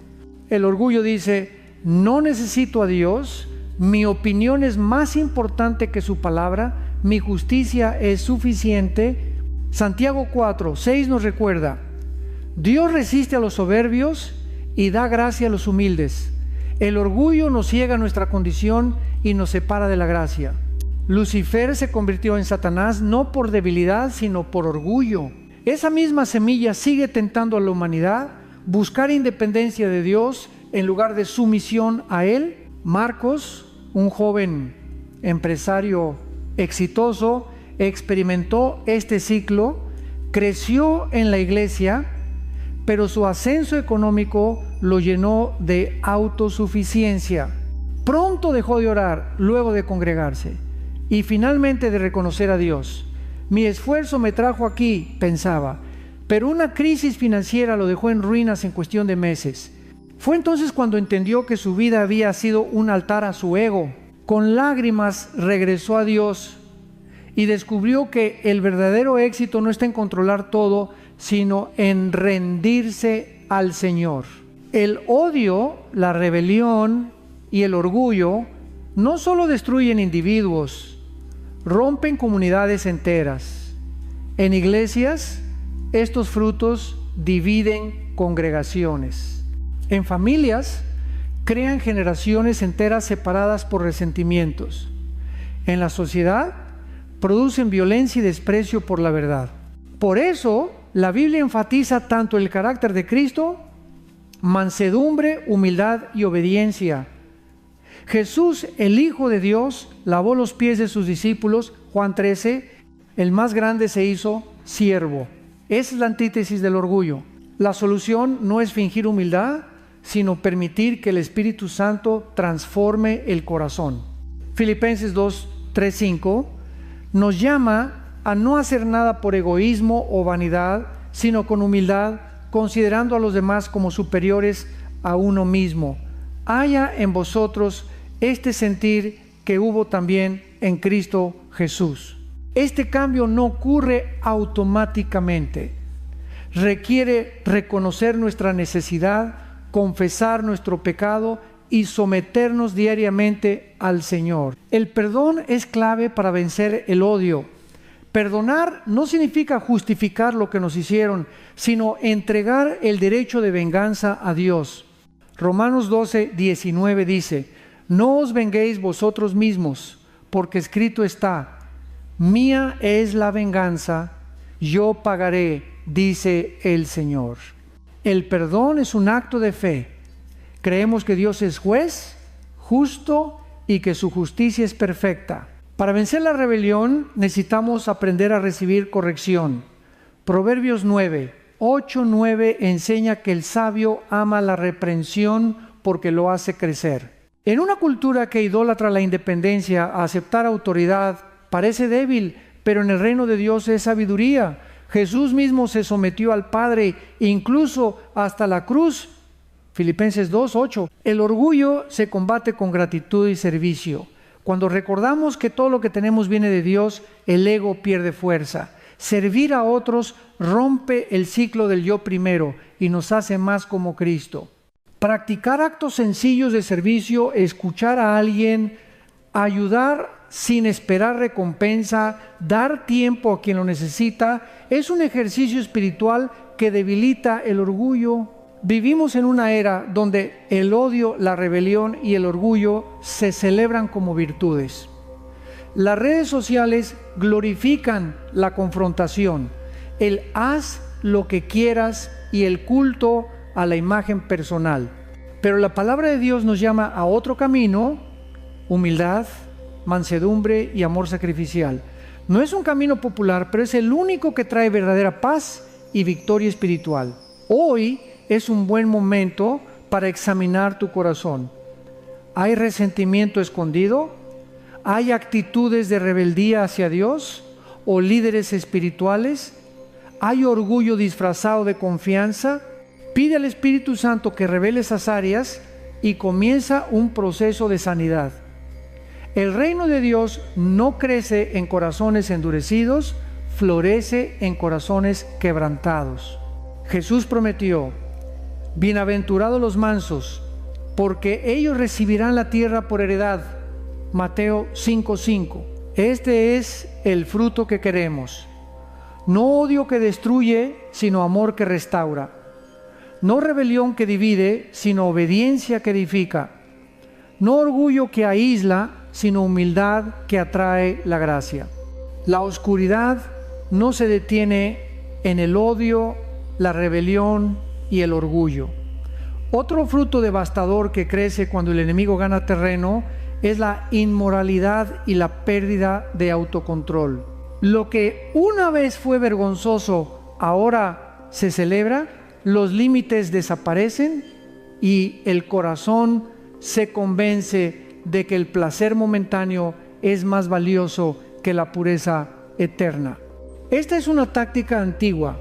El orgullo dice: no necesito a Dios, mi opinión es más importante que su palabra, mi justicia es suficiente. Santiago 4, 6 nos recuerda: Dios resiste a los soberbios y da gracia a los humildes. El orgullo nos ciega nuestra condición y nos separa de la gracia. Lucifer se convirtió en Satanás no por debilidad, sino por orgullo. Esa misma semilla sigue tentando a la humanidad buscar independencia de Dios en lugar de sumisión a Él. Marcos, un joven empresario exitoso, experimentó este ciclo, creció en la iglesia, pero su ascenso económico lo llenó de autosuficiencia. Pronto dejó de orar, luego de congregarse, y finalmente de reconocer a Dios. Mi esfuerzo me trajo aquí, pensaba, pero una crisis financiera lo dejó en ruinas en cuestión de meses. Fue entonces cuando entendió que su vida había sido un altar a su ego. Con lágrimas regresó a Dios y descubrió que el verdadero éxito no está en controlar todo, sino en rendirse al Señor. El odio, la rebelión y el orgullo no solo destruyen individuos, rompen comunidades enteras. En iglesias, estos frutos dividen congregaciones. En familias, crean generaciones enteras separadas por resentimientos. En la sociedad, producen violencia y desprecio por la verdad. Por eso, la Biblia enfatiza tanto el carácter de Cristo, mansedumbre, humildad y obediencia. Jesús, el Hijo de Dios, lavó los pies de sus discípulos. Juan 13, el más grande se hizo siervo. Esa es la antítesis del orgullo. La solución no es fingir humildad, sino permitir que el Espíritu Santo transforme el corazón. Filipenses 2, 3, 5 nos llama a no hacer nada por egoísmo o vanidad, sino con humildad, considerando a los demás como superiores a uno mismo. Haya en vosotros este sentir que hubo también en Cristo Jesús. Este cambio no ocurre automáticamente. Requiere reconocer nuestra necesidad, confesar nuestro pecado y someternos diariamente al Señor. El perdón es clave para vencer el odio. Perdonar no significa justificar lo que nos hicieron, sino entregar el derecho de venganza a Dios. Romanos 12, 19 dice: no os venguéis vosotros mismos, porque escrito está: mía es la venganza, yo pagaré, dice el Señor. El perdón es un acto de fe. Creemos que Dios es juez, justo y que su justicia es perfecta. Para vencer la rebelión necesitamos aprender a recibir corrección. Proverbios 9, 8, 9 enseña que el sabio ama la reprensión porque lo hace crecer. En una cultura que idolatra la independencia, aceptar autoridad parece débil, pero en el reino de Dios es sabiduría. Jesús mismo se sometió al Padre, incluso hasta la cruz. Filipenses 2, 8. El orgullo se combate con gratitud y servicio. Cuando recordamos que todo lo que tenemos viene de Dios, el ego pierde fuerza. Servir a otros rompe el ciclo del yo primero y nos hace más como Cristo. Practicar actos sencillos de servicio, escuchar a alguien, ayudar sin esperar recompensa, dar tiempo a quien lo necesita, es un ejercicio espiritual que debilita el orgullo. Vivimos en una era donde el odio, la rebelión y el orgullo se celebran como virtudes. Las redes sociales glorifican la confrontación, el haz lo que quieras y el culto a la imagen personal. Pero la palabra de Dios nos llama a otro camino: humildad, mansedumbre y amor sacrificial. No es un camino popular, pero es el único que trae verdadera paz y victoria espiritual. Hoy es un buen momento para examinar tu corazón. ¿Hay resentimiento escondido? ¿Hay actitudes de rebeldía hacia Dios o líderes espirituales? ¿Hay orgullo disfrazado de confianza? Pide al Espíritu Santo que revele esas áreas y comienza un proceso de sanidad. El reino de Dios no crece en corazones endurecidos, florece en corazones quebrantados. Jesús prometió: bienaventurados los mansos, porque ellos recibirán la tierra por heredad. Mateo 5:5. Este es el fruto que queremos. No odio que destruye, sino amor que restaura. No rebelión que divide, sino obediencia que edifica. No orgullo que aísla, sino humildad que atrae la gracia. La oscuridad no se detiene en el odio, la rebelión y el orgullo. Otro fruto devastador que crece cuando el enemigo gana terreno es la inmoralidad y la pérdida de autocontrol. Lo que una vez fue vergonzoso, ahora se celebra, los límites desaparecen y el corazón se convence de que el placer momentáneo es más valioso que la pureza eterna. Esta es una táctica antigua: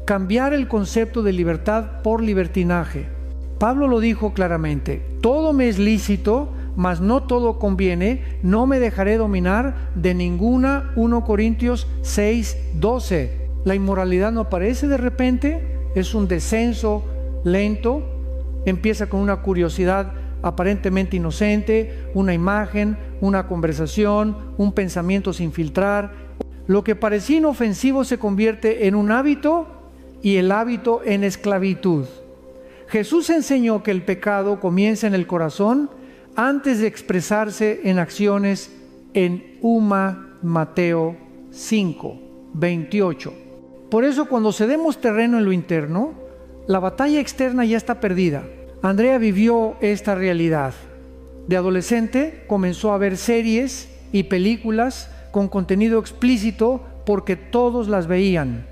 cambiar el concepto de libertad por libertinaje. Pablo lo dijo claramente: todo me es lícito, mas no todo conviene, no me dejaré dominar de ninguna. 1 Corintios 6:12. La inmoralidad no aparece de repente, es un descenso lento. Empieza con una curiosidad aparentemente inocente, una imagen, una conversación, un pensamiento sin filtrar. Lo que parecía inofensivo se convierte en un hábito y el hábito en esclavitud. Jesús enseñó que el pecado comienza en el corazón antes de expresarse en acciones en Mateo 5:28. Por eso, cuando cedemos terreno en lo interno, la batalla externa ya está perdida. Andrea vivió esta realidad. De adolescente comenzó a ver series y películas con contenido explícito porque todos las veían.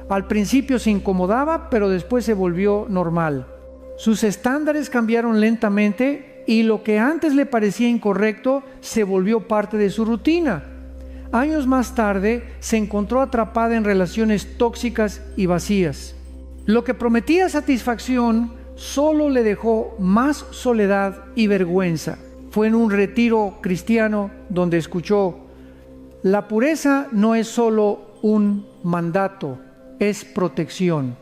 Al principio se incomodaba, pero después se volvió normal. Sus estándares cambiaron lentamente y lo que antes le parecía incorrecto se volvió parte de su rutina. Años más tarde se encontró atrapada en relaciones tóxicas y vacías. Lo que prometía satisfacción solo le dejó más soledad y vergüenza. Fue en un retiro cristiano donde escuchó: la pureza no es solo un mandato, es protección.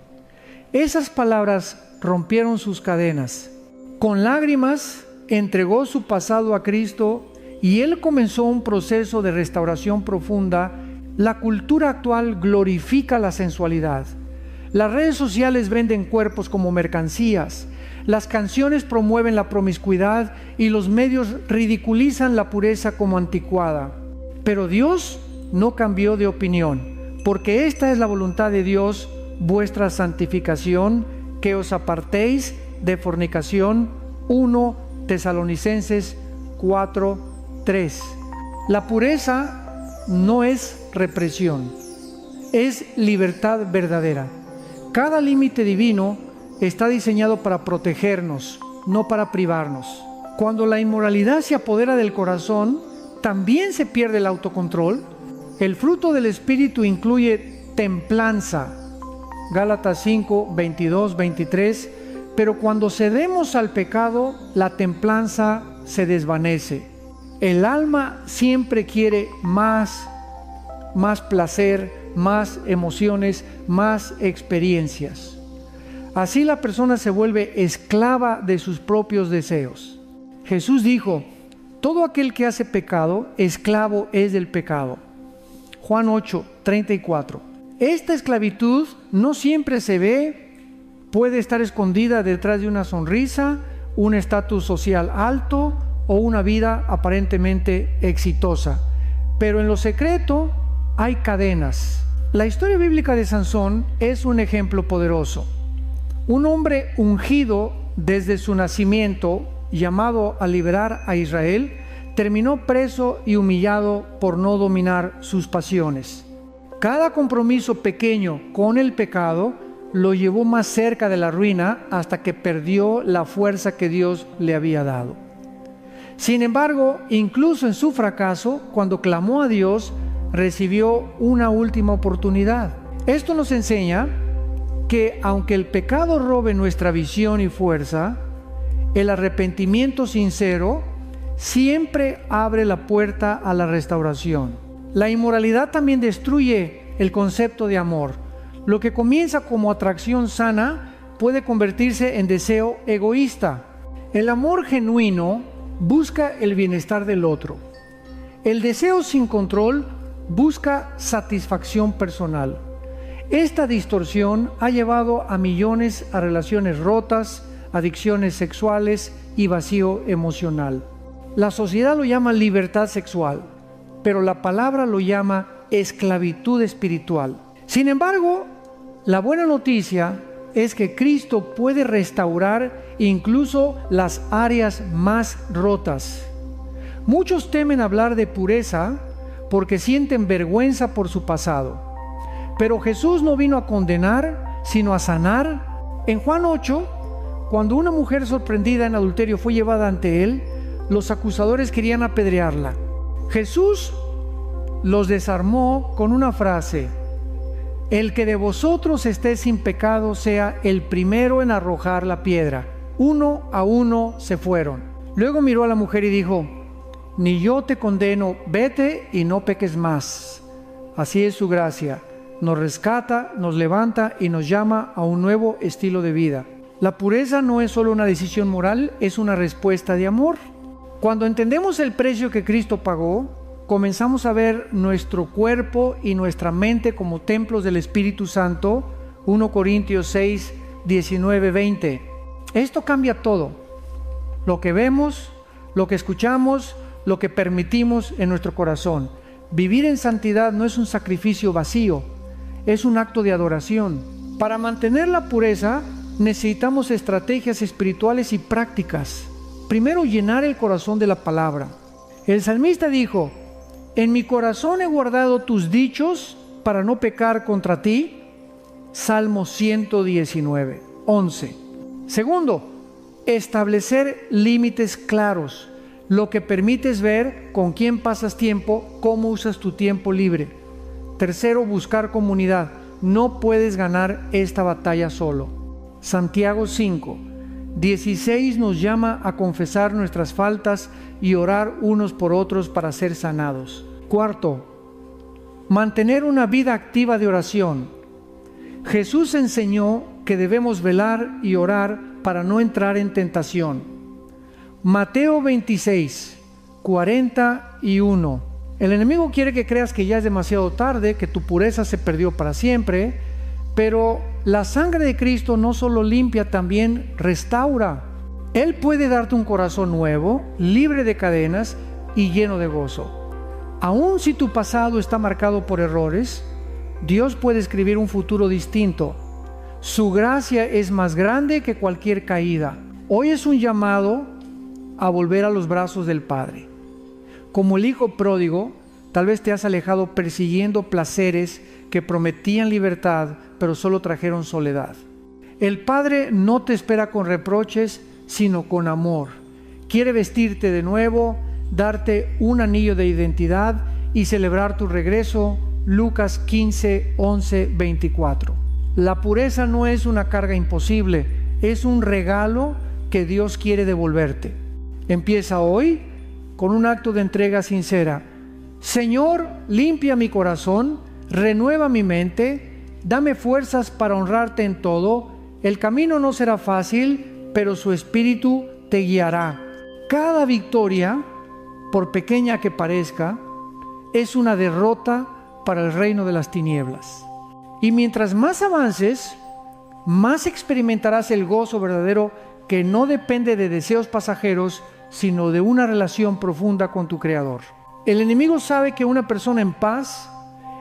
Esas palabras rompieron sus cadenas. Con lágrimas entregó su pasado a Cristo y él comenzó un proceso de restauración profunda. La cultura actual glorifica la sensualidad. Las redes sociales venden cuerpos como mercancías. Las canciones promueven la promiscuidad y los medios ridiculizan la pureza como anticuada. Pero Dios no cambió de opinión, porque esta es la voluntad de Dios, vuestra santificación, que os apartéis de fornicación. 1 Tesalonicenses 4:3. La pureza no es represión, es libertad verdadera. Cada límite divino está diseñado para protegernos, no para privarnos. Cuando la inmoralidad se apodera del corazón, también se pierde el autocontrol. El fruto del Espíritu incluye templanza, Gálatas 5:22-23, pero cuando cedemos al pecado, la templanza se desvanece. El alma siempre quiere más placer, más emociones, más experiencias. Así la persona se vuelve esclava de sus propios deseos. Jesús dijo: todo aquel que hace pecado, esclavo es del pecado. Juan 8:34. Esta esclavitud no siempre se ve Puede estar escondida detrás de una sonrisa, un estatus social alto o una vida aparentemente exitosa. Pero en lo secreto hay cadenas. La historia bíblica de Sansón es un ejemplo poderoso. Un hombre ungido desde su nacimiento, llamado a liberar a Israel, terminó preso y humillado por no dominar sus pasiones. Cada compromiso pequeño con el pecado lo llevó más cerca de la ruina hasta que perdió la fuerza que Dios le había dado. Sin embargo, incluso en su fracaso, cuando clamó a Dios, recibió una última oportunidad. Esto nos enseña que aunque el pecado robe nuestra visión y fuerza, el arrepentimiento sincero siempre abre la puerta a la restauración. La inmoralidad también destruye el concepto de amor. Lo que comienza como atracción sana puede convertirse en deseo egoísta. El amor genuino busca el bienestar del otro. El deseo sin control busca satisfacción personal. Esta distorsión ha llevado a millones a relaciones rotas, adicciones sexuales y vacío emocional. La sociedad lo llama libertad sexual, pero la palabra lo llama esclavitud espiritual. Sin embargo, la buena noticia es que Cristo puede restaurar incluso las áreas más rotas. Muchos temen hablar de pureza porque sienten vergüenza por su pasado. Pero Jesús no vino a condenar, sino a sanar. En Juan 8, cuando una mujer sorprendida en adulterio fue llevada ante él, los acusadores querían apedrearla. Jesús los desarmó con una frase: el que de vosotros esté sin pecado sea el primero en arrojar la piedra. Uno a uno se fueron. Luego miró a la mujer y dijo: ni yo te condeno, vete y no peques más. Así es su gracia. Nos rescata, nos levanta y nos llama a un nuevo estilo de vida. La pureza no es solo una decisión moral, es una respuesta de amor. Cuando entendemos el precio que Cristo pagó, comenzamos a ver nuestro cuerpo y nuestra mente como templos del Espíritu Santo. 1 Corintios 6, 19, 20. Esto cambia todo. Lo que vemos, lo que escuchamos, lo que permitimos en nuestro corazón. Vivir en santidad no es un sacrificio vacío, es un acto de adoración. Para mantener la pureza necesitamos estrategias espirituales y prácticas. Primero, llenar el corazón de la palabra. El salmista dijo: en mi corazón he guardado tus dichos para no pecar contra ti. Salmo 119, 11. Segundo, establecer límites claros, lo que permites ver con quién pasas tiempo, cómo usas tu tiempo libre. Tercero, buscar comunidad. No puedes ganar esta batalla solo. Santiago 5, 16 nos llama a confesar nuestras faltas y orar unos por otros para ser sanados. Cuarto, mantener una vida activa de oración. Jesús enseñó que debemos velar y orar para no entrar en tentación. Mateo 26, 41. El enemigo quiere que creas que ya es demasiado tarde, que tu pureza se perdió para siempre, pero la sangre de Cristo no solo limpia, también restaura. Él puede darte un corazón nuevo, libre de cadenas y lleno de gozo. Aun si tu pasado está marcado por errores, Dios puede escribir un futuro distinto. Su gracia es más grande que cualquier caída. Hoy es un llamado a volver a los brazos del Padre. Como el hijo pródigo, tal vez te has alejado persiguiendo placeres que prometían libertad, pero solo trajeron soledad. El Padre no te espera con reproches, sino con amor. Quiere vestirte de nuevo, darte un anillo de identidad y celebrar tu regreso. Lucas 15, 11, 24. La pureza no es una carga imposible, es un regalo que Dios quiere devolverte. Empieza hoy con un acto de entrega sincera. Señor, limpia mi corazón, renueva mi mente, dame fuerzas para honrarte en todo. El camino no será fácil, pero su espíritu te guiará. Cada victoria, por pequeña que parezca, es una derrota para el reino de las tinieblas. Y mientras más avances, más experimentarás el gozo verdadero que no depende de deseos pasajeros, sino de una relación profunda con tu Creador. El enemigo sabe que una persona en paz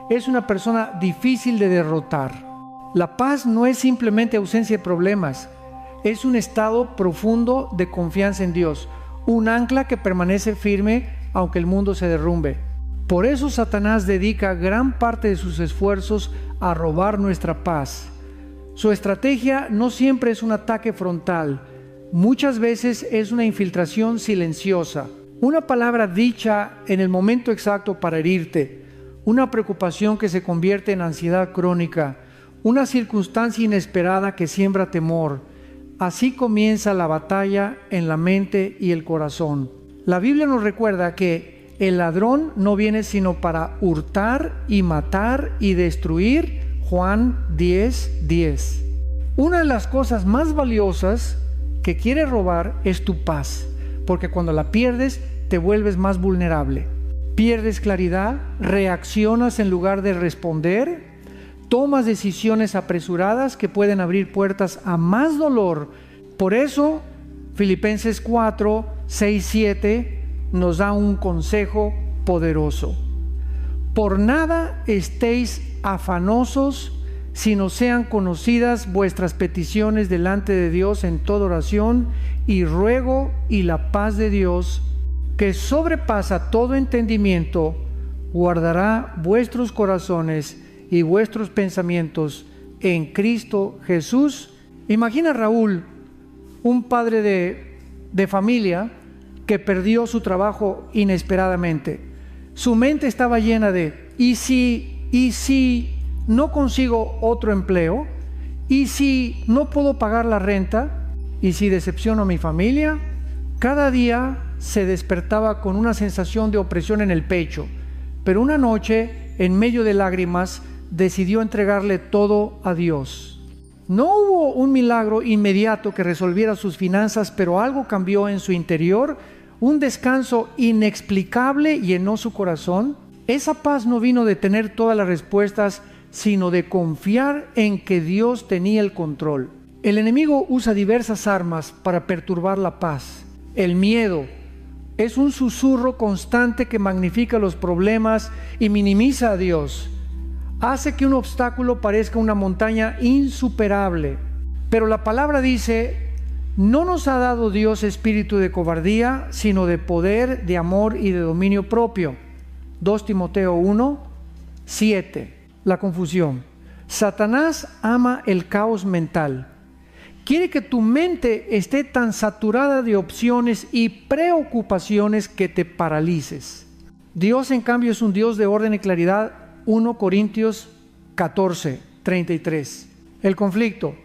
es una persona difícil de derrotar. La paz no es simplemente ausencia de problemas, es un estado profundo de confianza en Dios, un ancla que permanece firme aunque el mundo se derrumbe. Por eso Satanás dedica gran parte de sus esfuerzos a robar nuestra paz. Su estrategia no siempre es un ataque frontal, muchas veces es una infiltración silenciosa, una palabra dicha en el momento exacto para herirte, una preocupación que se convierte en ansiedad crónica, una circunstancia inesperada que siembra temor. Así comienza la batalla en la mente y el corazón. La Biblia nos recuerda que el ladrón no viene sino para hurtar y matar y destruir. Juan 10:10. Una de las cosas más valiosas que quiere robar es tu paz, porque cuando la pierdes te vuelves más vulnerable. Pierdes claridad, reaccionas en lugar de responder, tomas decisiones apresuradas que pueden abrir puertas a más dolor. Por eso, Filipenses 4, 6, 7 nos da un consejo poderoso. Por nada estéis afanosos, sino sean conocidas vuestras peticiones delante de Dios en toda oración y ruego, y la paz de Dios, que sobrepasa todo entendimiento, guardará vuestros corazones y vuestros pensamientos en Cristo Jesús. Imagina Raúl, un padre de familia que perdió su trabajo inesperadamente. Su mente estaba llena de ¿y si no consigo otro empleo? ¿Y si no puedo pagar la renta? ¿Y si decepciono a mi familia? Cada día se despertaba con una sensación de opresión en el pecho, pero una noche, en medio de lágrimas, decidió entregarle todo a Dios. No hubo un milagro inmediato que resolviera sus finanzas, pero algo cambió en su interior. Un descanso inexplicable llenó su corazón. Esa paz no vino de tener todas las respuestas, sino de confiar en que Dios tenía el control. El enemigo usa diversas armas para perturbar la paz. El miedo es un susurro constante que magnifica los problemas y minimiza a Dios. Hace que un obstáculo parezca una montaña insuperable. Pero la palabra dice: no nos ha dado Dios espíritu de cobardía, sino de poder, de amor y de dominio propio. 2 Timoteo 1, 7. La confusión. Satanás ama el caos mental. Quiere que tu mente esté tan saturada de opciones y preocupaciones que te paralices. Dios, en cambio, es un Dios de orden y claridad. 1 Corintios 14, 33. El conflicto.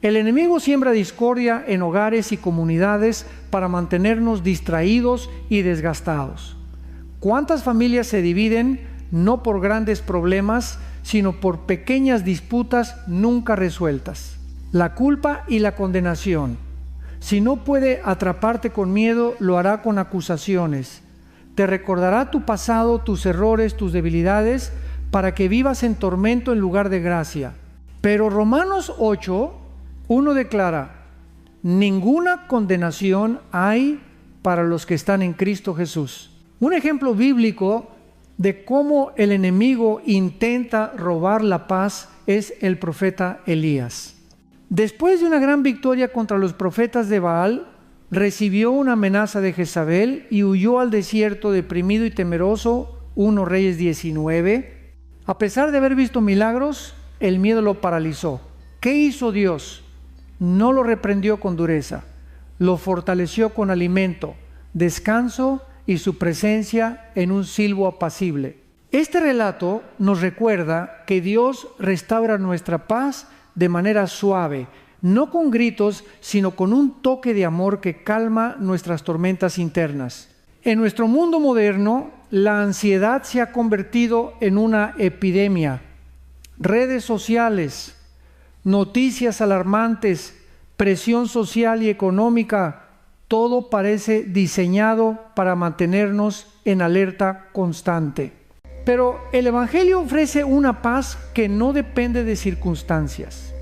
El enemigo siembra discordia en hogares y comunidades para mantenernos distraídos y desgastados. ¿Cuántas familias se dividen no por grandes problemas, sino por pequeñas disputas nunca resueltas? La culpa y la condenación. Si no puede atraparte con miedo, lo hará con acusaciones. Te recordará tu pasado, tus errores, tus debilidades, para que vivas en tormento en lugar de gracia. Pero Romanos 8, 1 declara: ninguna condenación hay para los que están en Cristo Jesús. Un ejemplo bíblico de cómo el enemigo intenta robar la paz es el profeta Elías. Después de una gran victoria contra los profetas de Baal, recibió una amenaza de Jezabel y huyó al desierto deprimido y temeroso. 1 Reyes 19. A pesar de haber visto milagros, el miedo lo paralizó. ¿Qué hizo Dios? No lo reprendió con dureza, lo fortaleció con alimento, descanso y su presencia en un silbo apacible. Este relato nos recuerda que Dios restaura nuestra paz de manera suave, no con gritos, sino con un toque de amor que calma nuestras tormentas internas. En nuestro mundo moderno, la ansiedad se ha convertido en una epidemia. Redes sociales, noticias alarmantes, presión social y económica, todo parece diseñado para mantenernos en alerta constante. Pero el Evangelio ofrece una paz que no depende de circunstancias.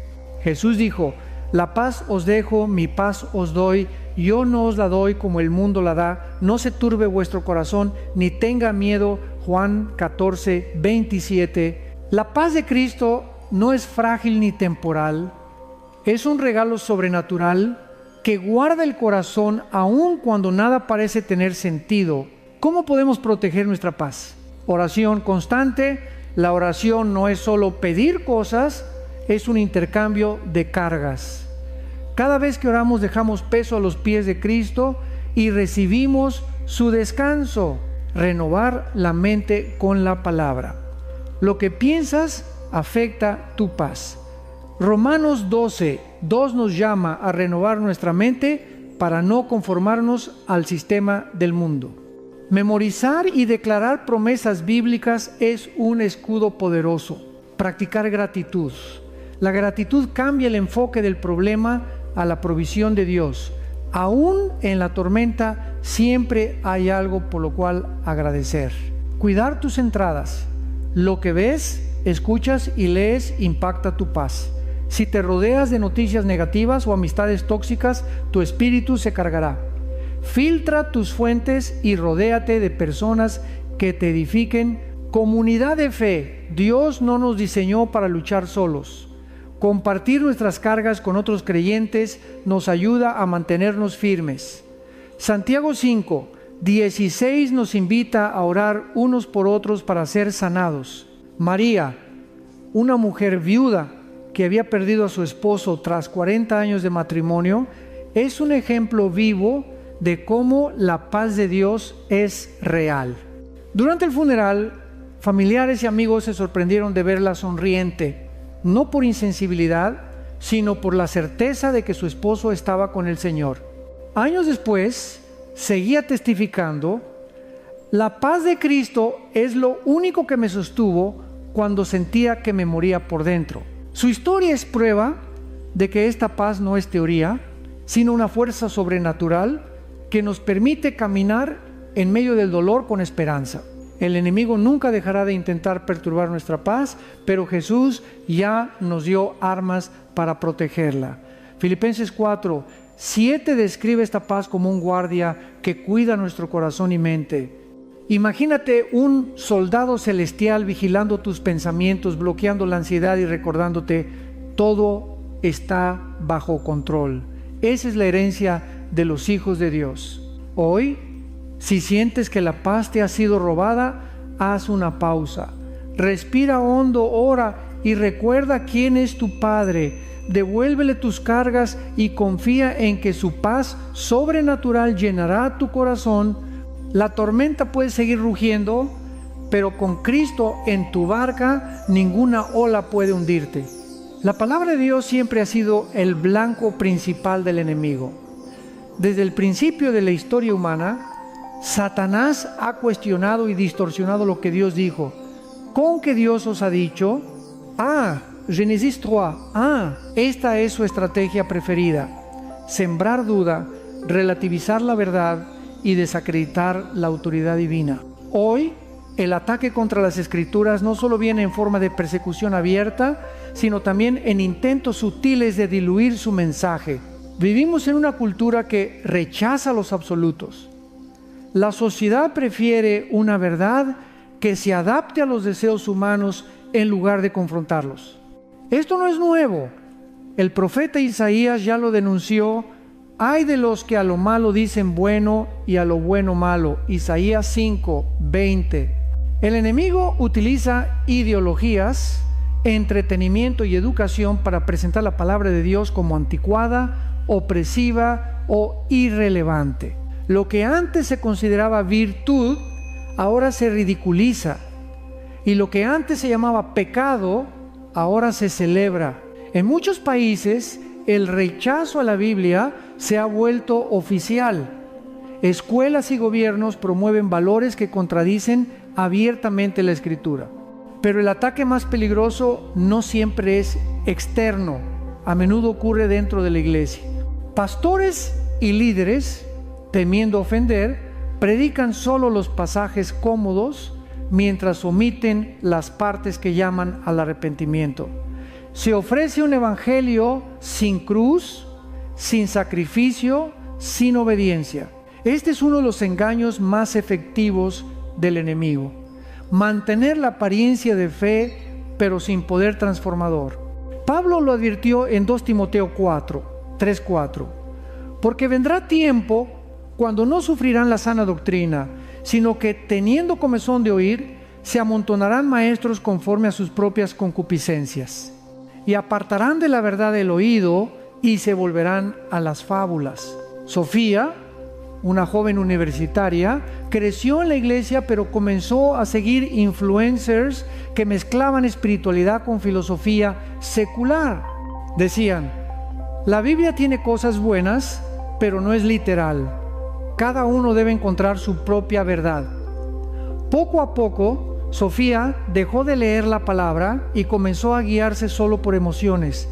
Jesús dijo: la paz os dejo, mi paz os doy, yo no os la doy como el mundo la da, no se turbe vuestro corazón, ni tenga miedo. Juan 14, 27. La paz de Cristo no es frágil ni temporal, es un regalo sobrenatural que guarda el corazón aun cuando nada parece tener sentido. ¿Cómo podemos proteger nuestra paz? Oración constante. La oración no es solo pedir cosas, es un intercambio de cargas. Cada vez que oramos dejamos peso a los pies de Cristo y recibimos su descanso. Renovar la mente con la palabra. Lo que piensas afecta tu paz. Romanos 12:2 nos llama a renovar nuestra mente para no conformarnos al sistema del mundo. Memorizar y declarar promesas bíblicas es un escudo poderoso. Practicar gratitud. La gratitud cambia el enfoque del problema a la provisión de Dios. Aún en la tormenta siempre hay algo por lo cual agradecer. Cuidar tus entradas. Lo que ves, escuchas y lees impacta tu paz. Si te rodeas de noticias negativas o amistades tóxicas, tu espíritu se cargará. Filtra tus fuentes y rodéate de personas que te edifiquen. Comunidad de fe. Dios no nos diseñó para luchar solos. Compartir nuestras cargas con otros creyentes nos ayuda a mantenernos firmes. Santiago 5:16 nos invita a orar unos por otros para ser sanados. María, una mujer viuda que había perdido a su esposo tras 40 años de matrimonio, es un ejemplo vivo de cómo la paz de Dios es real. Durante el funeral, familiares y amigos se sorprendieron de verla sonriente, no por insensibilidad, sino por la certeza de que su esposo estaba con el Señor. Años después, seguía testificando: la paz de Cristo es lo único que me sostuvo cuando sentía que me moría por dentro. Su historia es prueba de que esta paz no es teoría, sino una fuerza sobrenatural que nos permite caminar en medio del dolor con esperanza. El enemigo nunca dejará de intentar perturbar nuestra paz, pero Jesús ya nos dio armas para protegerla. Filipenses 4:7 describe esta paz como un guardia que cuida nuestro corazón y mente. Imagínate un soldado celestial vigilando tus pensamientos, bloqueando la ansiedad y recordándote: todo está bajo control. Esa es la herencia de los hijos de Dios. Hoy, si sientes que la paz te ha sido robada, haz una pausa. Respira hondo, ora y recuerda quién es tu Padre. Devuélvele tus cargas y confía en que su paz sobrenatural llenará tu corazón. La tormenta puede seguir rugiendo, pero con Cristo en tu barca, ninguna ola puede hundirte. La palabra de Dios siempre ha sido el blanco principal del enemigo. Desde el principio de la historia humana, Satanás ha cuestionado y distorsionado lo que Dios dijo. ¿Con qué Dios os ha dicho? Génesis 3. Esta es su estrategia preferida: sembrar duda, relativizar la verdad y desacreditar la autoridad divina. Hoy, el ataque contra las Escrituras no solo viene en forma de persecución abierta, sino también en intentos sutiles de diluir su mensaje. Vivimos en una cultura que rechaza los absolutos. La sociedad prefiere una verdad que se adapte a los deseos humanos en lugar de confrontarlos. Esto no es nuevo. El profeta Isaías ya lo denunció: hay de los que a lo malo dicen bueno y a lo bueno malo. Isaías 5:20. El enemigo utiliza ideologías, entretenimiento y educación para presentar la palabra de Dios como anticuada, opresiva o irrelevante. Lo que antes se consideraba virtud, ahora se ridiculiza. Y lo que antes se llamaba pecado, ahora se celebra. En muchos países, el rechazo a la Biblia se ha vuelto oficial. Escuelas y gobiernos promueven valores que contradicen abiertamente la Escritura. Pero el ataque más peligroso no siempre es externo, a menudo ocurre dentro de la iglesia. Pastores y líderes, temiendo ofender, predican solo los pasajes cómodos mientras omiten las partes que llaman al arrepentimiento. Se ofrece un evangelio sin cruz, sin sacrificio, sin obediencia. Este es uno de los engaños más efectivos del enemigo. Mantener la apariencia de fe, pero sin poder transformador. Pablo lo advirtió en 2 Timoteo 3:4. Porque vendrá tiempo cuando no sufrirán la sana doctrina, sino que teniendo comezón de oír, se amontonarán maestros conforme a sus propias concupiscencias, y apartarán de la verdad el oído y se volverán a las fábulas. Sofía, una joven universitaria, creció en la iglesia, pero comenzó a seguir influencers que mezclaban espiritualidad con filosofía secular. Decían: la Biblia tiene cosas buenas, pero no es literal. Cada uno debe encontrar su propia verdad. Poco a poco, Sofía dejó de leer la palabra y comenzó a guiarse solo por emociones.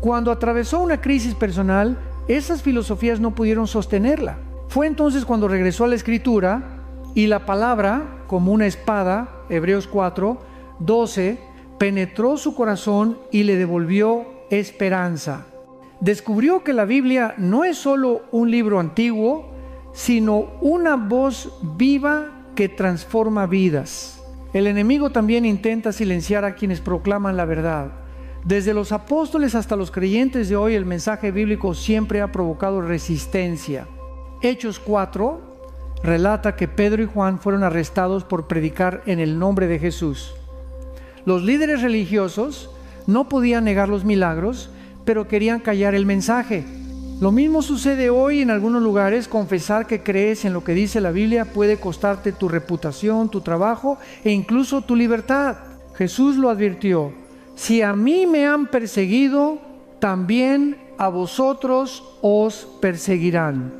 Cuando atravesó una crisis personal, esas filosofías no pudieron sostenerla. Fue entonces cuando regresó a la Escritura y la palabra, como una espada, Hebreos 4:12, penetró su corazón y le devolvió esperanza. Descubrió que la Biblia no es solo un libro antiguo, sino una voz viva que transforma vidas. El enemigo también intenta silenciar a quienes proclaman la verdad. Desde los apóstoles hasta los creyentes de hoy, el mensaje bíblico siempre ha provocado resistencia. Hechos 4 relata que Pedro y Juan fueron arrestados por predicar en el nombre de Jesús. Los líderes religiosos no podían negar los milagros, pero querían callar el mensaje. Lo mismo sucede hoy en algunos lugares. Confesar que crees en lo que dice la Biblia puede costarte tu reputación, tu trabajo e incluso tu libertad. Jesús lo advirtió: si a mí me han perseguido, también a vosotros os perseguirán.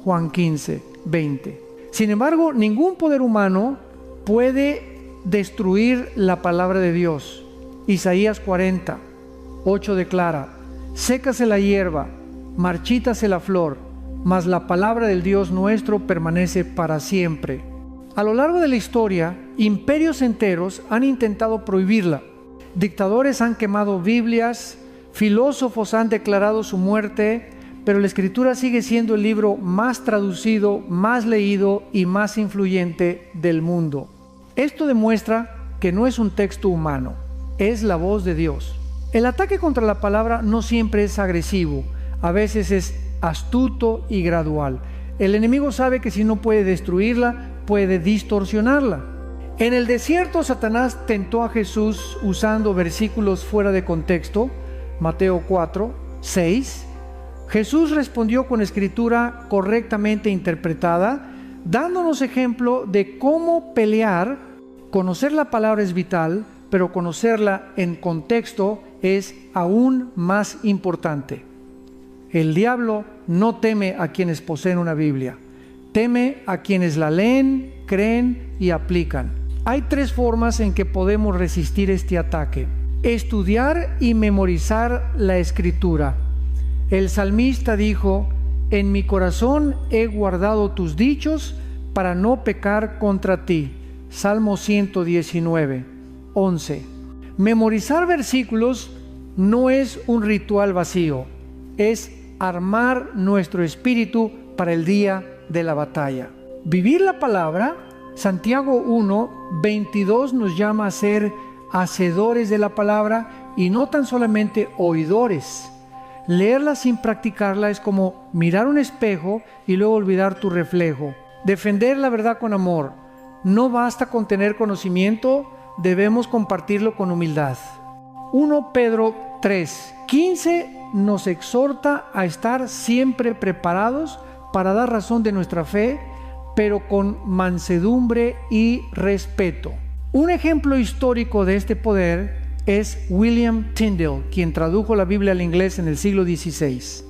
Juan 15:20. Sin embargo, ningún poder humano puede destruir la palabra de Dios. Isaías 40:8 declara: sécase la hierba, marchítase la flor, mas la palabra del Dios nuestro permanece para siempre. A lo largo de la historia, imperios enteros han intentado prohibirla. Dictadores han quemado Biblias, filósofos han declarado su muerte, pero la Escritura sigue siendo el libro más traducido, más leído y más influyente del mundo. Esto demuestra que no es un texto humano, es la voz de Dios. El ataque contra la palabra no siempre es agresivo, a veces es astuto y gradual. El enemigo sabe que si no puede destruirla, puede distorsionarla. En el desierto, Satanás tentó a Jesús usando versículos fuera de contexto. Mateo 4:6. Jesús respondió con escritura correctamente interpretada, dándonos ejemplo de cómo pelear. Conocer la palabra es vital, pero conocerla en contexto es aún más importante. El diablo no teme a quienes poseen una Biblia, teme a quienes la leen, creen y aplican. Hay 3 formas en que podemos resistir este ataque: estudiar y memorizar la Escritura. El salmista dijo: en mi corazón he guardado tus dichos para no pecar contra ti. Salmo 119:11. Memorizar versículos no es un ritual vacío, es armar nuestro espíritu para el día de la batalla. Vivir la palabra, Santiago 1:22 nos llama a ser hacedores de la palabra y no tan solamente oidores. Leerla sin practicarla es como mirar un espejo y luego olvidar tu reflejo. Defender la verdad con amor. No basta con tener conocimiento, debemos compartirlo con humildad. 1 Pedro 3:15 nos exhorta a estar siempre preparados para dar razón de nuestra fe, pero con mansedumbre y respeto. Un ejemplo histórico de este poder es William Tyndale, quien tradujo la Biblia al inglés en el siglo XVI.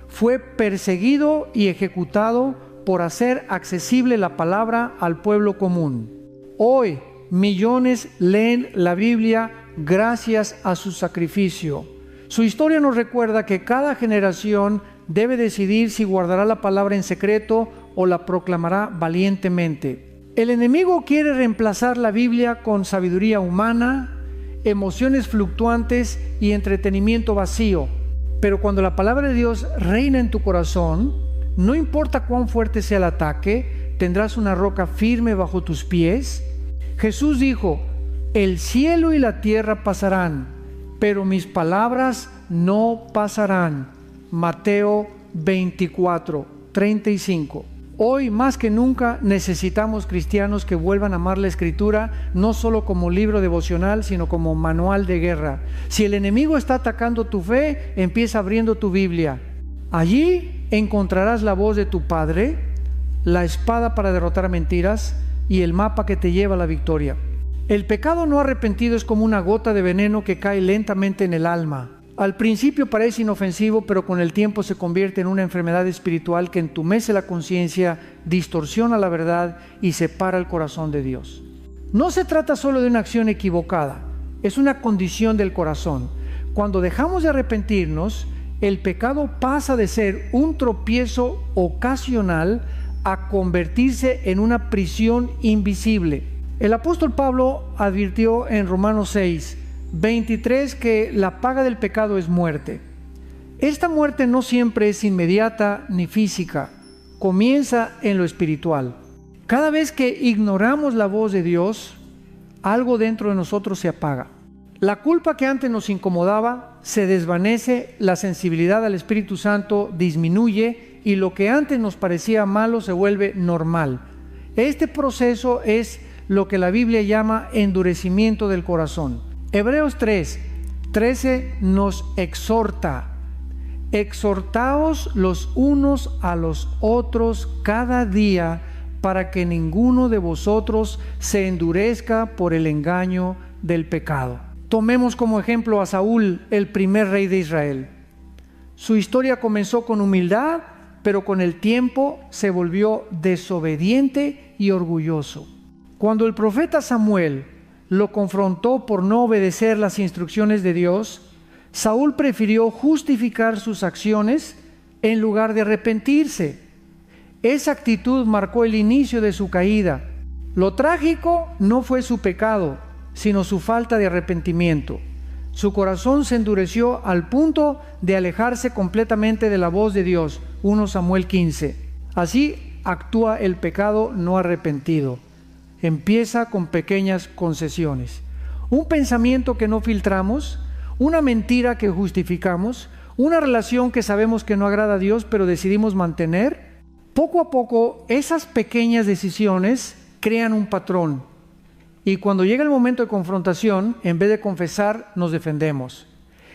Fue perseguido y ejecutado por hacer accesible la palabra al pueblo común. Hoy, millones leen la Biblia gracias a su sacrificio. Su historia nos recuerda que cada generación debe decidir si guardará la palabra en secreto o la proclamará valientemente. El enemigo quiere reemplazar la Biblia con sabiduría humana emociones fluctuantes y entretenimiento vacío. Pero cuando la palabra de Dios reina en tu corazón, no importa cuán fuerte sea el ataque, tendrás una roca firme bajo tus pies. Jesús dijo: el cielo y la tierra pasarán, pero mis palabras no pasarán. Mateo 24:35. Hoy más que nunca necesitamos cristianos que vuelvan a amar la Escritura, no solo como libro devocional, sino como manual de guerra. Si el enemigo está atacando tu fe, empieza abriendo tu Biblia. Allí encontrarás la voz de tu Padre, la espada para derrotar mentiras y el mapa que te lleva a la victoria. El pecado no arrepentido es como una gota de veneno que cae lentamente en el alma. Al principio parece inofensivo, pero con el tiempo se convierte en una enfermedad espiritual que entumece la conciencia, distorsiona la verdad y separa el corazón de Dios. No se trata solo de una acción equivocada, es una condición del corazón. Cuando dejamos de arrepentirnos, el pecado pasa de ser un tropiezo ocasional a convertirse en una prisión invisible. El apóstol Pablo advirtió en Romanos 6:23 que la paga del pecado es muerte. Esta muerte no siempre es inmediata ni física, comienza en lo espiritual. Cada vez que ignoramos la voz de Dios, algo dentro de nosotros se apaga. La culpa que antes nos incomodaba se desvanece, la sensibilidad al Espíritu Santo disminuye y lo que antes nos parecía malo se vuelve normal. Este proceso es lo que la Biblia llama endurecimiento del corazón. Hebreos 3:13 nos exhorta: exhortaos los unos a los otros cada día, para que ninguno de vosotros se endurezca por el engaño del pecado. Tomemos como ejemplo a Saúl, el primer rey de Israel. Su historia comenzó con humildad, pero con el tiempo se volvió desobediente y orgulloso. Cuando el profeta Samuel lo confrontó por no obedecer las instrucciones de Dios, Saúl prefirió justificar sus acciones en lugar de arrepentirse. Esa actitud marcó el inicio de su caída. Lo trágico no fue su pecado, sino su falta de arrepentimiento. Su corazón se endureció al punto de alejarse completamente de la voz de Dios. 1 Samuel 15. Así actúa el pecado no arrepentido. Empieza con pequeñas concesiones. Un pensamiento que no filtramos, una mentira que justificamos, una relación que sabemos que no agrada a Dios pero decidimos mantener. Poco a poco esas pequeñas decisiones crean un patrón. Y cuando llega el momento de confrontación, en vez de confesar, nos defendemos.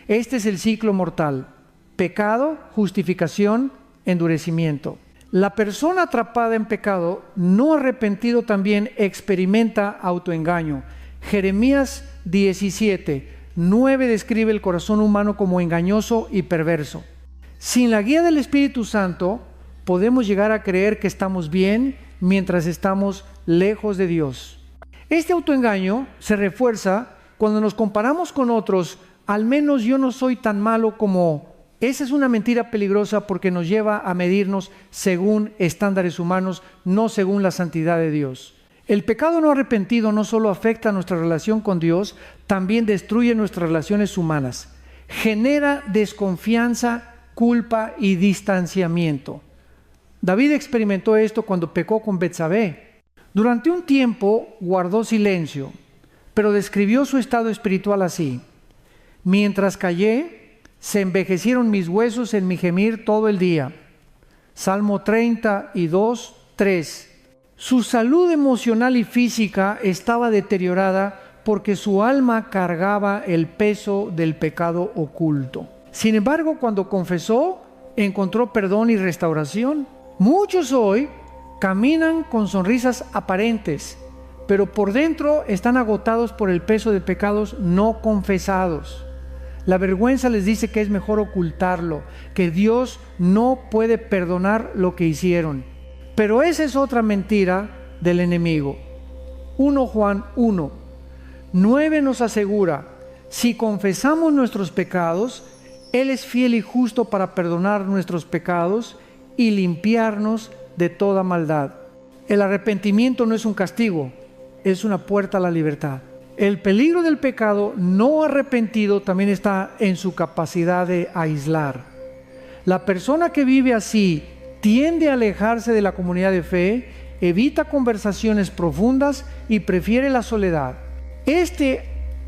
Este es el ciclo mortal: pecado, justificación, endurecimiento. La persona atrapada en pecado, no arrepentido, también experimenta autoengaño. Jeremías 17:9 describe el corazón humano como engañoso y perverso. Sin la guía del Espíritu Santo, podemos llegar a creer que estamos bien mientras estamos lejos de Dios. Este autoengaño se refuerza cuando nos comparamos con otros. Al menos yo no soy tan malo como... Esa es una mentira peligrosa porque nos lleva a medirnos según estándares humanos, no según la santidad de Dios. El pecado no arrepentido no solo afecta nuestra relación con Dios, también destruye nuestras relaciones humanas. Genera desconfianza, culpa y distanciamiento. David experimentó esto cuando pecó con Betsabé. Durante un tiempo guardó silencio, pero describió su estado espiritual así: mientras callé, se envejecieron mis huesos en mi gemir todo el día. Salmo 32:3. Su salud emocional y física estaba deteriorada porque su alma cargaba el peso del pecado oculto. Sin embargo, cuando confesó, encontró perdón y restauración. Muchos hoy caminan con sonrisas aparentes, pero por dentro están agotados por el peso de pecados no confesados. La vergüenza les dice que es mejor ocultarlo, que Dios no puede perdonar lo que hicieron. Pero esa es otra mentira del enemigo. 1 Juan 1:9 nos asegura: si confesamos nuestros pecados, Él es fiel y justo para perdonar nuestros pecados y limpiarnos de toda maldad. El arrepentimiento no es un castigo, es una puerta a la libertad. El peligro del pecado no arrepentido también está en su capacidad de aislar. La persona que vive así tiende a alejarse de la comunidad de fe, evita conversaciones profundas y prefiere la soledad. Este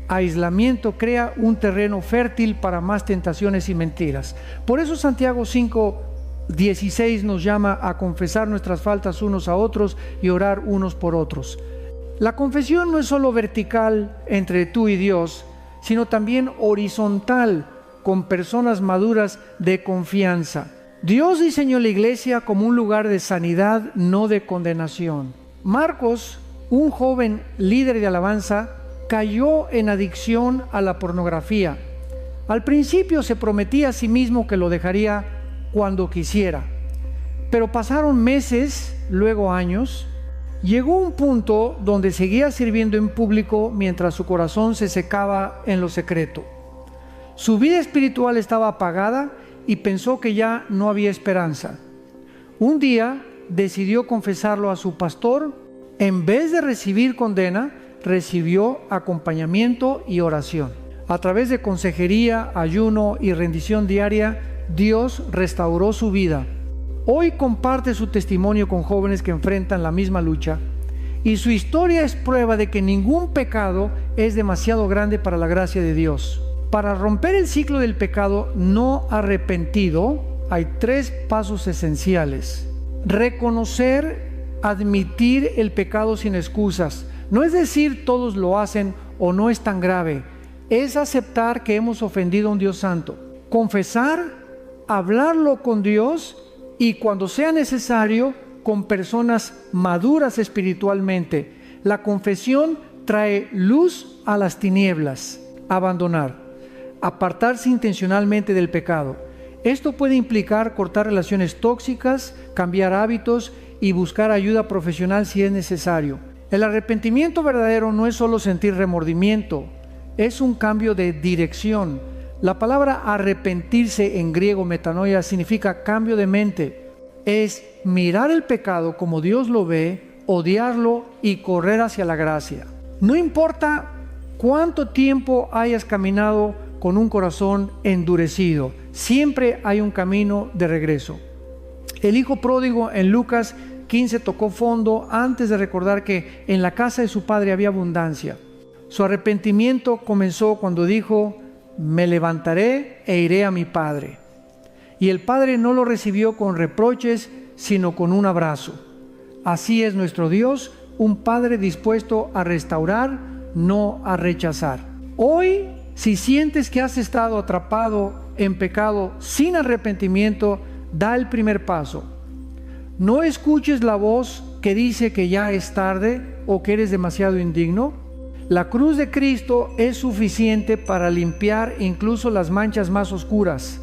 aislamiento crea un terreno fértil para más tentaciones y mentiras. Por eso Santiago 5:16 nos llama a confesar nuestras faltas unos a otros y orar unos por otros. La confesión no es solo vertical entre tú y Dios, sino también horizontal con personas maduras de confianza. Dios diseñó la iglesia como un lugar de sanidad, no de condenación. Marcos, un joven líder de alabanza, cayó en adicción a la pornografía. Al principio se prometía a sí mismo que lo dejaría cuando quisiera, pero pasaron meses, luego años. Llegó un punto donde seguía sirviendo en público mientras su corazón se secaba en lo secreto. Su vida espiritual estaba apagada y pensó que ya no había esperanza. Un día decidió confesarlo a su pastor. En vez de recibir condena, recibió acompañamiento y oración. A través de consejería, ayuno y rendición diaria, Dios restauró su vida. Hoy comparte su testimonio con jóvenes que enfrentan la misma lucha, y su historia es prueba de que ningún pecado es demasiado grande para la gracia de Dios. Para romper el ciclo del pecado no arrepentido, hay 3 pasos esenciales. Reconocer, admitir el pecado sin excusas. No es decir todos lo hacen o no es tan grave. Es aceptar que hemos ofendido a un Dios santo. Confesar, hablarlo con Dios y cuando sea necesario con personas maduras espiritualmente. La confesión trae luz a las tinieblas. Abandonar, apartarse intencionalmente del pecado. Esto puede implicar cortar relaciones tóxicas, cambiar hábitos y buscar ayuda profesional si es necesario. El arrepentimiento verdadero no es solo sentir remordimiento, es un cambio de dirección. La palabra arrepentirse en griego metanoia significa cambio de mente. Es mirar el pecado como Dios lo ve, odiarlo y correr hacia la gracia. No importa cuánto tiempo hayas caminado con un corazón endurecido, siempre hay un camino de regreso. El hijo pródigo en Lucas 15 tocó fondo antes de recordar que en la casa de su padre había abundancia. Su arrepentimiento comenzó cuando dijo: me levantaré e iré a mi padre. Y el padre no lo recibió con reproches, sino con un abrazo. Así es nuestro Dios, un padre dispuesto a restaurar, no a rechazar. Hoy, si sientes que has estado atrapado en pecado sin arrepentimiento, da el primer paso. No escuches la voz que dice que ya es tarde o que eres demasiado indigno. La cruz de Cristo es suficiente para limpiar incluso las manchas más oscuras.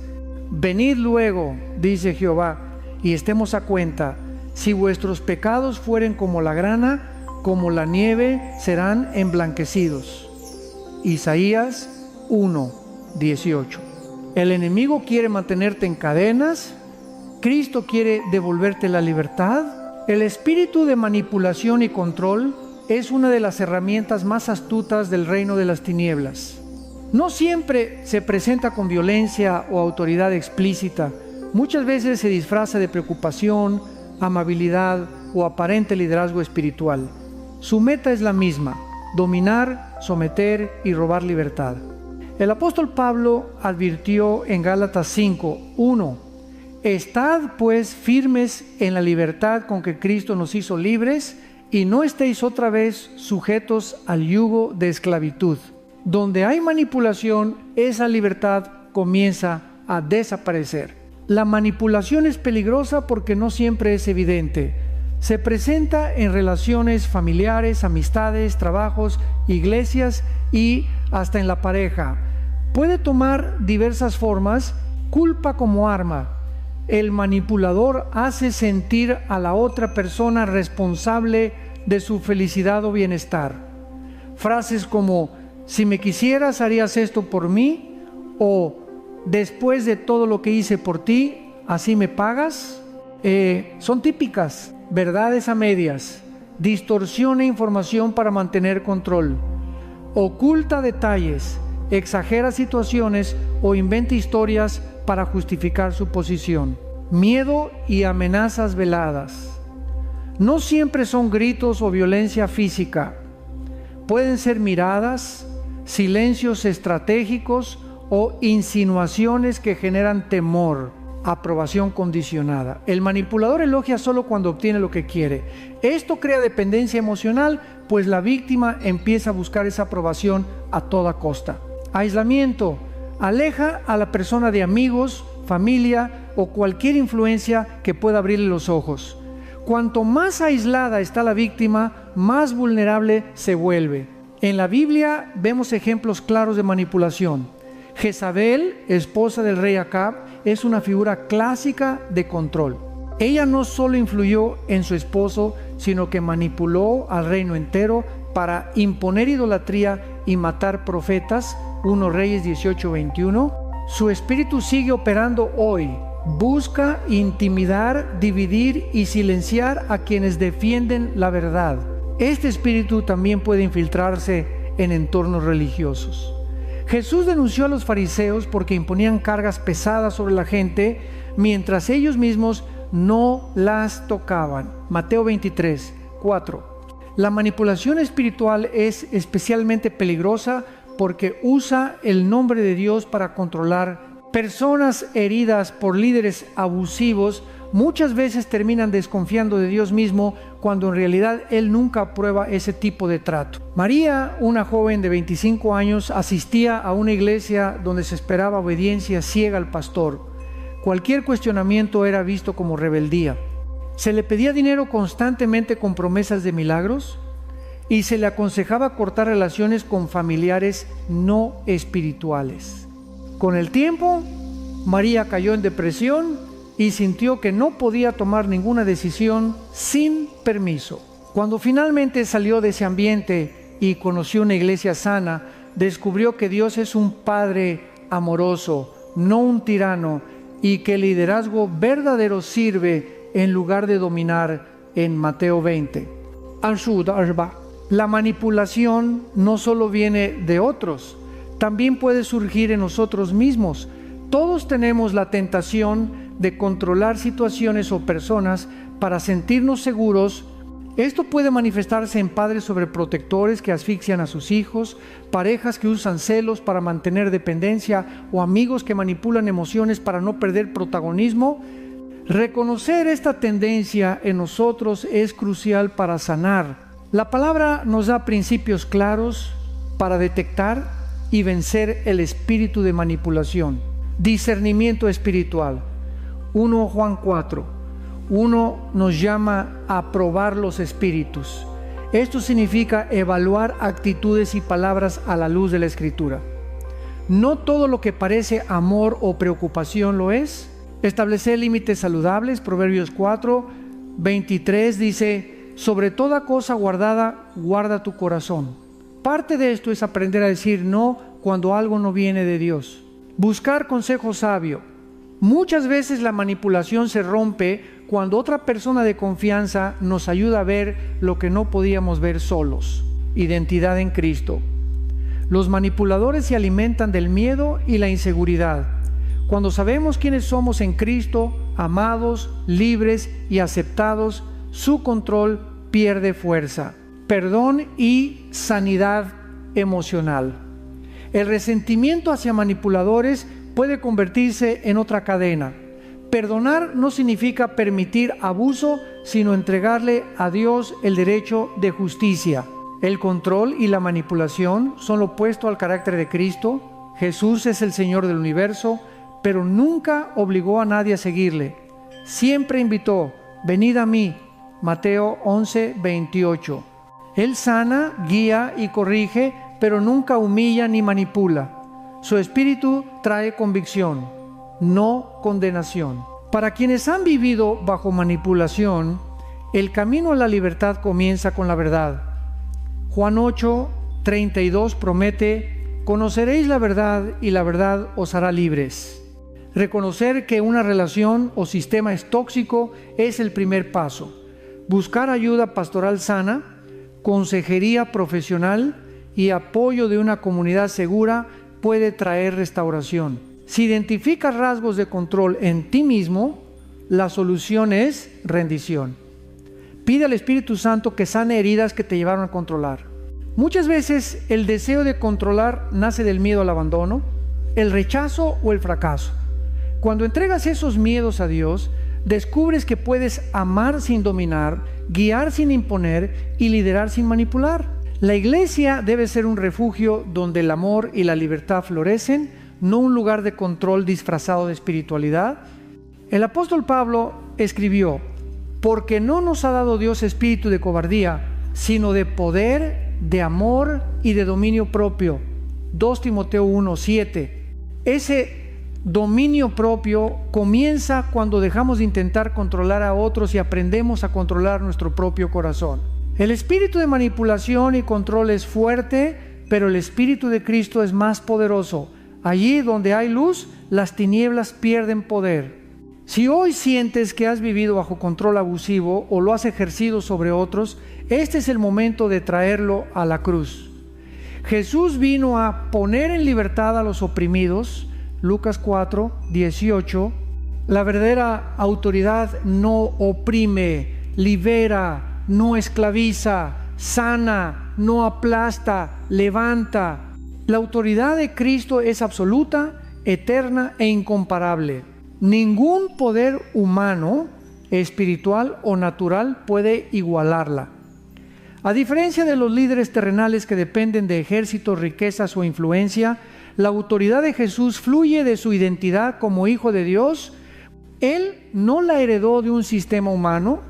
Venid luego, dice Jehová, y estemos a cuenta. Si vuestros pecados fueren como la grana, como la nieve, serán emblanquecidos. Isaías 1:18. El enemigo quiere mantenerte en cadenas. Cristo quiere devolverte la libertad. El espíritu de manipulación y control es una de las herramientas más astutas del reino de las tinieblas. No siempre se presenta con violencia o autoridad explícita. Muchas veces se disfraza de preocupación, amabilidad o aparente liderazgo espiritual. Su meta es la misma: dominar, someter y robar libertad. El apóstol Pablo advirtió en Gálatas 5:1: estad pues firmes en la libertad con que Cristo nos hizo libres, y no estéis otra vez sujetos al yugo de esclavitud. Donde hay manipulación, esa libertad comienza a desaparecer. La manipulación es peligrosa porque no siempre es evidente. Se presenta en relaciones familiares, amistades, trabajos, iglesias y hasta en la pareja. Puede tomar diversas formas. Culpa como arma. El manipulador hace sentir a la otra persona responsable de su felicidad o bienestar. Frases como: si me quisieras, harías esto por mí, o después de todo lo que hice por ti, ¿así me pagas? Son típicas. Verdades a medias. Distorsiona información para mantener control. oculta detalles, exagera situaciones o inventa historias para justificar su posición. Miedo y amenazas veladas. No siempre son gritos o violencia física. Pueden ser miradas, silencios estratégicos o insinuaciones que generan temor, aprobación condicionada. El manipulador elogia solo cuando obtiene lo que quiere. Esto crea dependencia emocional, pues la víctima empieza a buscar esa aprobación a toda costa. Aislamiento. Aleja a la persona de amigos, familia o cualquier influencia que pueda abrirle los ojos. Cuanto más aislada está la víctima, más vulnerable se vuelve. En la Biblia vemos ejemplos claros de manipulación. Jezabel, esposa del rey Acab, es una figura clásica de control. Ella no solo influyó en su esposo, sino que manipuló al reino entero para imponer idolatría y matar profetas. 1 Reyes 18:21. Su espíritu sigue operando hoy. Busca intimidar, dividir y silenciar a quienes defienden la verdad. Este espíritu también puede infiltrarse en entornos religiosos. Jesús denunció a los fariseos porque imponían cargas pesadas sobre la gente mientras ellos mismos no las tocaban. Mateo 23:4. La manipulación espiritual es especialmente peligrosa porque usa el nombre de Dios para controlar. Personas heridas por líderes abusivos muchas veces terminan desconfiando de Dios mismo cuando en realidad Él nunca aprueba ese tipo de trato. María, una joven de 25 años, asistía a una iglesia donde se esperaba obediencia ciega al pastor. Cualquier cuestionamiento era visto como rebeldía. Se le pedía dinero constantemente con promesas de milagros y se le aconsejaba cortar relaciones con familiares no espirituales. Con el tiempo, María cayó en depresión y sintió que no podía tomar ninguna decisión sin permiso. Cuando finalmente salió de ese ambiente y conoció una iglesia sana, descubrió que Dios es un Padre amoroso, no un tirano, y que el liderazgo verdadero sirve en lugar de dominar. En Mateo 20. La manipulación no solo viene de otros, también puede surgir en nosotros mismos. Todos tenemos la tentación de controlar situaciones o personas para sentirnos seguros. Esto puede manifestarse en padres sobreprotectores que asfixian a sus hijos, parejas que usan celos para mantener dependencia o amigos que manipulan emociones para no perder protagonismo. Reconocer esta tendencia en nosotros es crucial para sanar. La palabra nos da principios claros para detectar y vencer el espíritu de manipulación. Discernimiento espiritual. 1 Juan 4. 1 nos llama a probar los espíritus. Esto significa evaluar actitudes y palabras a la luz de la Escritura. No todo lo que parece amor o preocupación lo es. Establecer límites saludables. Proverbios 4:23 dice: sobre toda cosa guardada, guarda tu corazón. Parte de esto es aprender a decir no cuando algo no viene de Dios. Buscar consejo sabio. Muchas veces la manipulación se rompe cuando otra persona de confianza nos ayuda a ver lo que no podíamos ver solos. Identidad en Cristo. Los manipuladores se alimentan del miedo y la inseguridad. Cuando sabemos quiénes somos en Cristo, amados, libres y aceptados, su control pierde fuerza. Perdón y sanidad emocional. El resentimiento hacia manipuladores puede convertirse en otra cadena. Perdonar no significa permitir abuso, sino entregarle a Dios el derecho de justicia. El control y la manipulación son lo opuesto al carácter de Cristo. Jesús es el Señor del universo, pero nunca obligó a nadie a seguirle. Siempre invitó: venid a mí. Mateo 11:28. Él sana, guía y corrige, pero nunca humilla ni manipula. Su espíritu trae convicción, no condenación. Para quienes han vivido bajo manipulación, el camino a la libertad comienza con la verdad. Juan 8:32 promete: conoceréis la verdad y la verdad os hará libres. Reconocer que una relación o sistema es tóxico es el primer paso. Buscar ayuda pastoral sana, consejería profesional y apoyo de una comunidad segura puede traer restauración. Si identificas rasgos de control en ti mismo, la solución es rendición. Pide al Espíritu Santo que sane heridas que te llevaron a controlar. Muchas veces el deseo de controlar nace del miedo al abandono, el rechazo o el fracaso. Cuando entregas esos miedos a Dios, descubres que puedes amar sin dominar, guiar sin imponer y liderar sin manipular. La iglesia debe ser un refugio donde el amor y la libertad florecen, no un lugar de control disfrazado de espiritualidad. El apóstol Pablo escribió: porque no nos ha dado Dios espíritu de cobardía, sino de poder, de amor y de dominio propio. 2 Timoteo 1:7. Ese dominio propio comienza cuando dejamos de intentar controlar a otros y aprendemos a controlar nuestro propio corazón. El espíritu de manipulación y control es fuerte, pero el espíritu de Cristo es más poderoso. Allí donde hay luz, las tinieblas pierden poder. Si hoy sientes que has vivido bajo control abusivo o lo has ejercido sobre otros, este es el momento de traerlo a la cruz. Jesús vino a poner en libertad a los oprimidos. Lucas 4:18. La verdadera autoridad no oprime, libera, no esclaviza, sana, no aplasta, levanta. La autoridad de Cristo es absoluta, eterna e incomparable. Ningún poder humano, espiritual o natural puede igualarla. A diferencia de los líderes terrenales que dependen de ejércitos, riquezas o influencia, la autoridad de Jesús fluye de su identidad como Hijo de Dios. Él no la heredó de un sistema humano,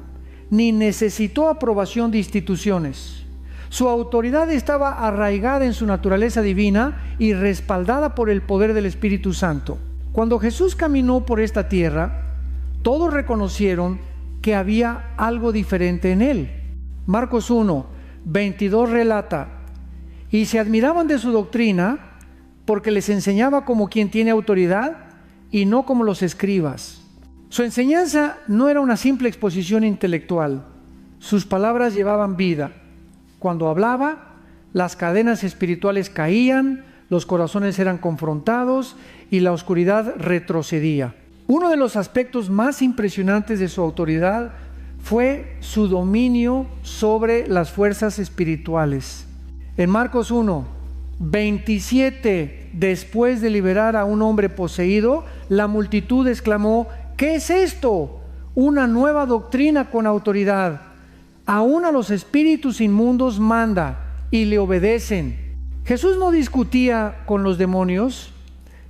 ni necesitó aprobación de instituciones. Su autoridad estaba arraigada en su naturaleza divina y respaldada por el poder del Espíritu Santo. Cuando Jesús caminó por esta tierra, todos reconocieron que había algo diferente en él. Marcos 1:22 relata: y se admiraban de su doctrina, porque les enseñaba como quien tiene autoridad y no como los escribas. Su enseñanza no era una simple exposición intelectual. Sus palabras llevaban vida. Cuando hablaba, las cadenas espirituales caían, los corazones eran confrontados y la oscuridad retrocedía. Uno de los aspectos más impresionantes de su autoridad fue su dominio sobre las fuerzas espirituales. En Marcos 1:27, después de liberar a un hombre poseído, la multitud exclamó: ¿qué es esto? Una nueva doctrina con autoridad. Aún a los espíritus inmundos manda y le obedecen. Jesús no discutía con los demonios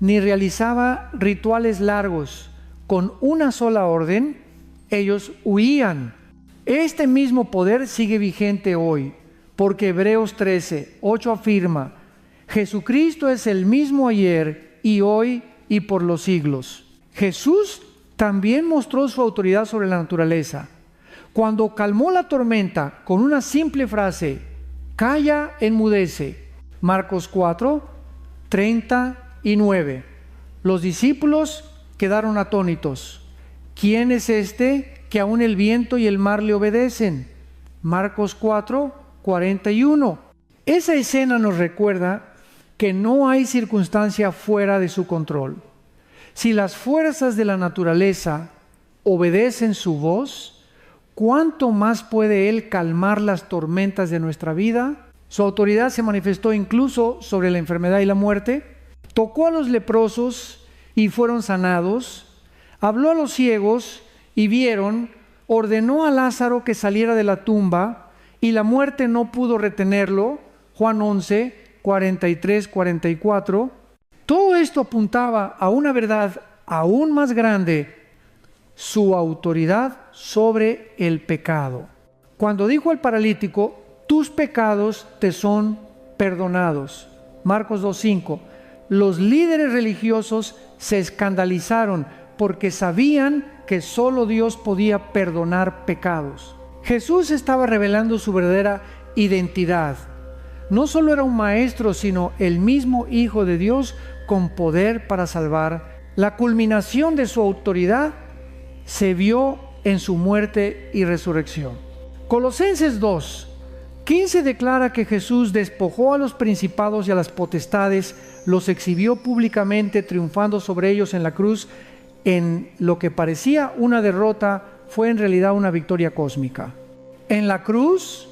ni realizaba rituales largos. Con una sola orden, ellos huían. Este mismo poder sigue vigente hoy, porque Hebreos 13:8 afirma: Jesucristo es el mismo ayer y hoy y por los siglos. Jesús también mostró su autoridad sobre la naturaleza. Cuando calmó la tormenta con una simple frase: calla, enmudece. Marcos 4:39. Los discípulos quedaron atónitos. ¿Quién es este que aún el viento y el mar le obedecen? Marcos 4:41. Esa escena nos recuerda que no hay circunstancia fuera de su control. Si las fuerzas de la naturaleza obedecen su voz, ¿cuánto más puede Él calmar las tormentas de nuestra vida? Su autoridad se manifestó incluso sobre la enfermedad y la muerte. Tocó a los leprosos y fueron sanados. Habló a los ciegos y vieron. Ordenó a Lázaro que saliera de la tumba y la muerte no pudo retenerlo. Juan 11:43-44. Todo esto apuntaba a una verdad aún más grande: su autoridad sobre el pecado. Cuando dijo al paralítico: tus pecados te son perdonados. Marcos 2:5. Los líderes religiosos se escandalizaron porque sabían que solo Dios podía perdonar pecados. Jesús estaba revelando su verdadera identidad. No solo era un maestro, sino el mismo Hijo de Dios con poder para salvar. La culminación de su autoridad se vio en su muerte y resurrección. Colosenses 2. ¿Qué 15 declara que Jesús despojó a los principados y a las potestades, los exhibió públicamente, triunfando sobre ellos en la cruz. En lo que parecía una derrota, fue en realidad una victoria cósmica. En la cruz,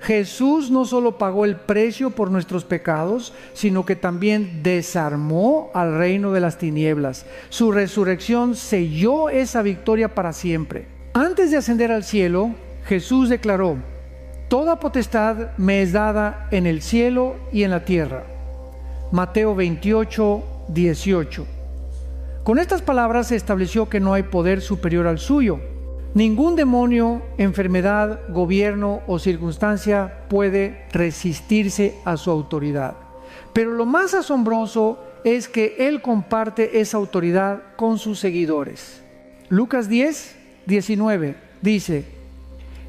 Jesús no solo pagó el precio por nuestros pecados, sino que también desarmó al reino de las tinieblas. Su resurrección selló esa victoria para siempre. Antes de ascender al cielo, Jesús declaró: toda potestad me es dada en el cielo y en la tierra. Mateo 28, 18. Con estas palabras se estableció que no hay poder superior al suyo. Ningún demonio, enfermedad, gobierno o circunstancia puede resistirse a su autoridad. Pero lo más asombroso es que Él comparte esa autoridad con sus seguidores. Lucas 10, 19 dice: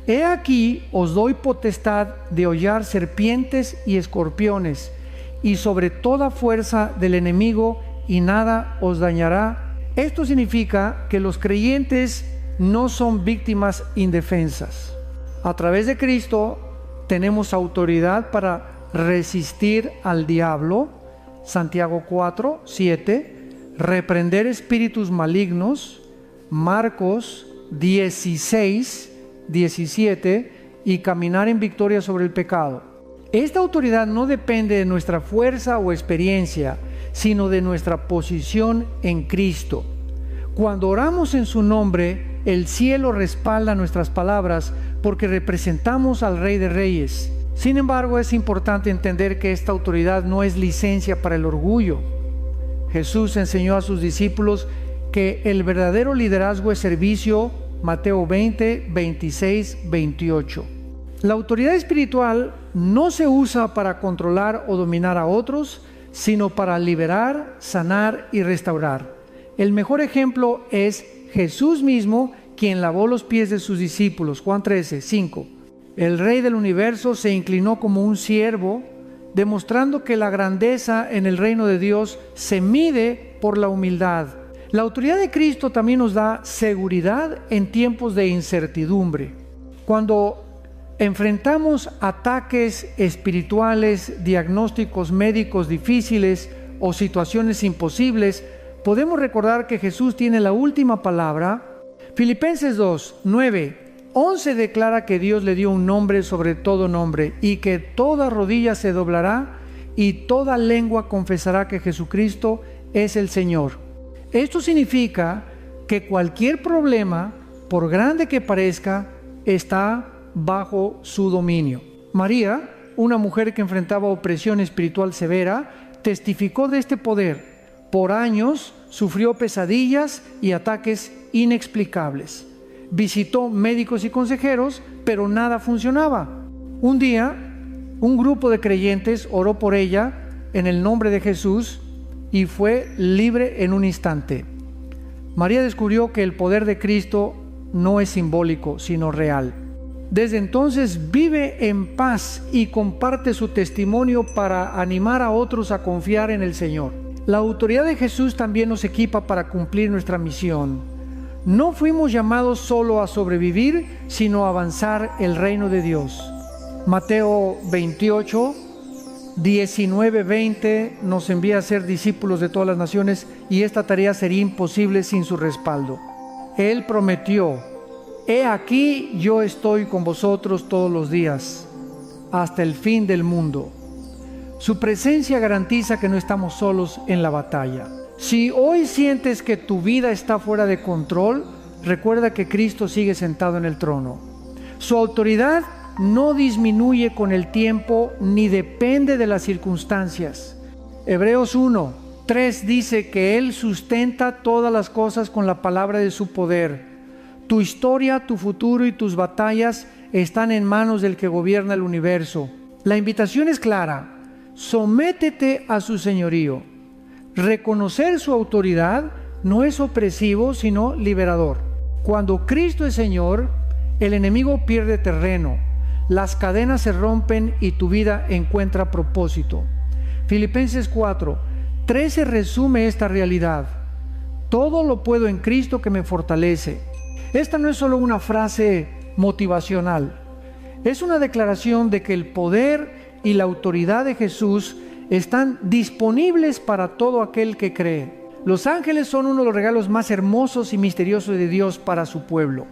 He aquí os doy potestad de hollar serpientes y escorpiones, y sobre toda fuerza del enemigo, y nada os dañará. Esto significa que los creyentes no son víctimas indefensas. A través de Cristo tenemos autoridad para resistir al diablo, Santiago 4, 7, reprender espíritus malignos, Marcos 16, 17, y caminar en victoria sobre el pecado. Esta autoridad no depende de nuestra fuerza o experiencia, sino de nuestra posición en Cristo. Cuando oramos en su nombre, el cielo respalda nuestras palabras porque representamos al Rey de Reyes. Sin embargo, es importante entender que esta autoridad no es licencia para el orgullo. Jesús enseñó a sus discípulos que el verdadero liderazgo es servicio, Mateo 20, 26, 28. La autoridad espiritual no se usa para controlar o dominar a otros, sino para liberar, sanar y restaurar. El mejor ejemplo es Jesús mismo, quien lavó los pies de sus discípulos. Juan 13, 5. El Rey del universo se inclinó como un siervo, demostrando que la grandeza en el reino de Dios se mide por la humildad. La autoridad de Cristo también nos da seguridad en tiempos de incertidumbre. Cuando enfrentamos ataques espirituales, diagnósticos médicos difíciles o situaciones imposibles, podemos recordar que Jesús tiene la última palabra. Filipenses 2, 9, 11 declara que Dios le dio un nombre sobre todo nombre, y que toda rodilla se doblará y toda lengua confesará que Jesucristo es el Señor. Esto significa que cualquier problema, por grande que parezca, está bajo su dominio. María, una mujer que enfrentaba opresión espiritual severa, testificó de este poder. Por años sufrió pesadillas y ataques inexplicables. Visitó médicos y consejeros, pero nada funcionaba. Un día, un grupo de creyentes oró por ella en el nombre de Jesús y fue libre en un instante. María descubrió que el poder de Cristo no es simbólico, sino real. Desde entonces vive en paz y comparte su testimonio para animar a otros a confiar en el Señor. La autoridad de Jesús también nos equipa para cumplir nuestra misión. No fuimos llamados solo a sobrevivir, sino a avanzar el reino de Dios. Mateo 28, 19, 20 nos envía a ser discípulos de todas las naciones, y esta tarea sería imposible sin su respaldo. Él prometió: He aquí yo estoy con vosotros todos los días, hasta el fin del mundo. Su presencia garantiza que no estamos solos en la batalla. Si hoy sientes que tu vida está fuera de control, recuerda que Cristo sigue sentado en el trono. Su autoridad no disminuye con el tiempo ni depende de las circunstancias. Hebreos 1, 3 dice que Él sustenta todas las cosas con la palabra de su poder. Tu historia, tu futuro y tus batallas están en manos del que gobierna el universo. La invitación es clara: sométete a su señorío. Reconocer su autoridad no es opresivo, sino liberador. Cuando Cristo es Señor, el enemigo pierde terreno, las cadenas se rompen y tu vida encuentra propósito. Filipenses 4, 13 resume esta realidad: todo lo puedo en Cristo que me fortalece. Esta no es solo una frase motivacional, Es una declaración de que el poder y la autoridad de Jesús están disponibles para todo aquel que cree. Los ángeles son uno de los regalos más hermosos y misteriosos de Dios para su pueblo.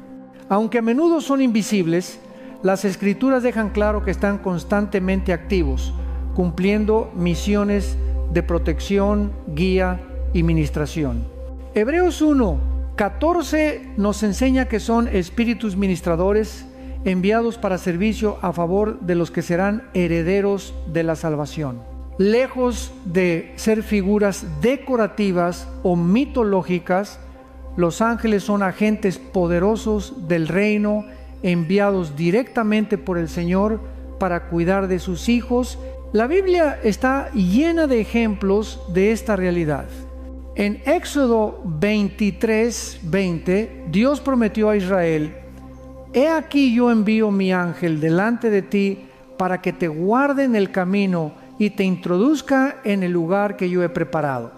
Aunque a menudo son invisibles, las Escrituras dejan claro que están constantemente activos, cumpliendo misiones de protección, guía y ministración. Hebreos 1:14 nos enseña que son espíritus ministradores enviados para servicio a favor de los que serán herederos de la salvación. Lejos de ser figuras decorativas o mitológicas, los ángeles son agentes poderosos del reino, enviados directamente por el Señor para cuidar de sus hijos. La Biblia está llena de ejemplos de esta realidad. En Éxodo 23:20, Dios prometió a Israel: «He aquí yo envío mi ángel delante de ti para que te guarde en el camino y te introduzca en el lugar que yo he preparado».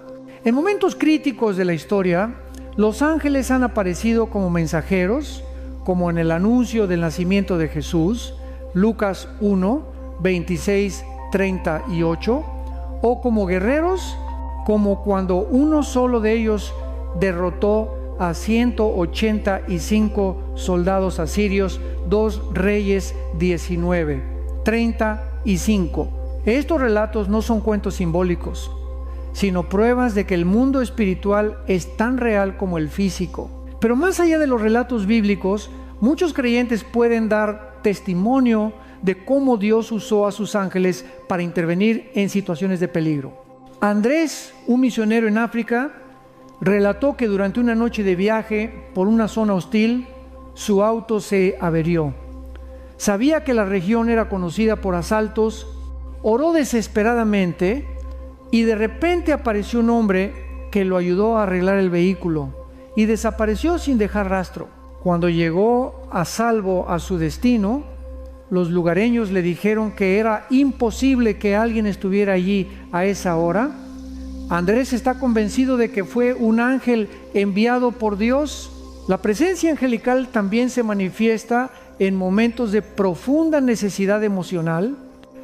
En momentos críticos de la historia, los ángeles han aparecido como mensajeros, como en el anuncio del nacimiento de Jesús, Lucas 1:26-38, o como guerreros, como cuando uno solo de ellos derrotó a 185 soldados asirios, 2 Reyes 19:35. Estos relatos no son cuentos simbólicos, sino pruebas de que el mundo espiritual es tan real como el físico. Pero más allá de los relatos bíblicos, muchos creyentes pueden dar testimonio de cómo Dios usó a sus ángeles para intervenir en situaciones de peligro. Andrés, un misionero en África, relató que durante una noche de viaje por una zona hostil, su auto se averió. Sabía que la región era conocida por asaltos, oró desesperadamente y de repente apareció un hombre que lo ayudó a arreglar el vehículo y desapareció sin dejar rastro. Cuando llegó a salvo a su destino, los lugareños le dijeron que era imposible que alguien estuviera allí a esa hora. Andrés está convencido de que fue un ángel enviado por Dios. La presencia angelical también se manifiesta en momentos de profunda necesidad emocional.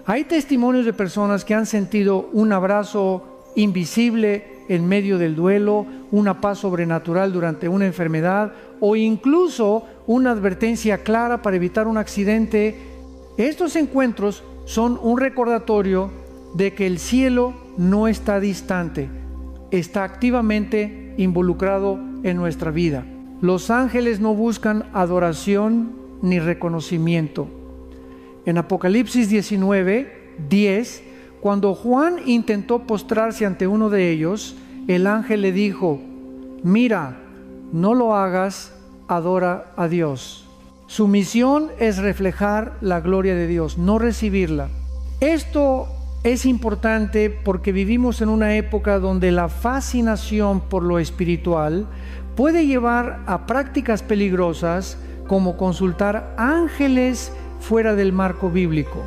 Hay testimonios de personas que han sentido un abrazo invisible en medio del duelo, una paz sobrenatural durante una enfermedad o incluso una advertencia clara para evitar un accidente. Estos encuentros son un recordatorio de que el cielo no está distante, está activamente involucrado en nuestra vida. Los ángeles no buscan adoración ni reconocimiento. En Apocalipsis 19:10, cuando Juan intentó postrarse ante uno de ellos, el ángel le dijo: «Mira, no lo hagas, adora a Dios». Su misión es reflejar la gloria de Dios, no recibirla. Esto es importante porque vivimos en una época donde la fascinación por lo espiritual puede llevar a prácticas peligrosas como consultar ángeles fuera del marco bíblico.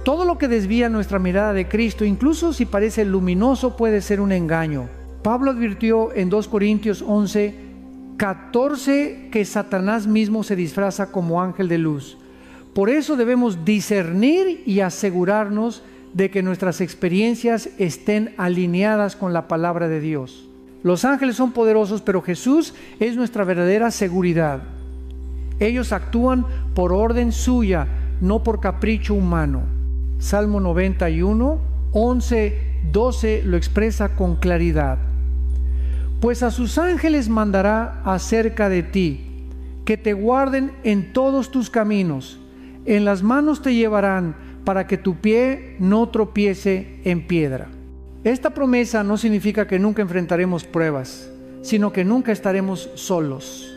Todo lo que desvía nuestra mirada de Cristo, incluso si parece luminoso, puede ser un engaño. Pablo advirtió en 2 Corintios 11:14 que Satanás mismo se disfraza como ángel de luz. Por eso debemos discernir y asegurarnos de que nuestras experiencias estén alineadas con la palabra de Dios. Los ángeles son poderosos, pero Jesús es nuestra verdadera seguridad. Ellos actúan por orden suya, no por capricho humano. Salmo 91, 11, 12 lo expresa con claridad. Pues a sus ángeles mandará acerca de ti, que te guarden en todos tus caminos. En las manos te llevarán para que tu pie no tropiece en piedra. Esta promesa no significa que nunca enfrentaremos pruebas, sino que nunca estaremos solos.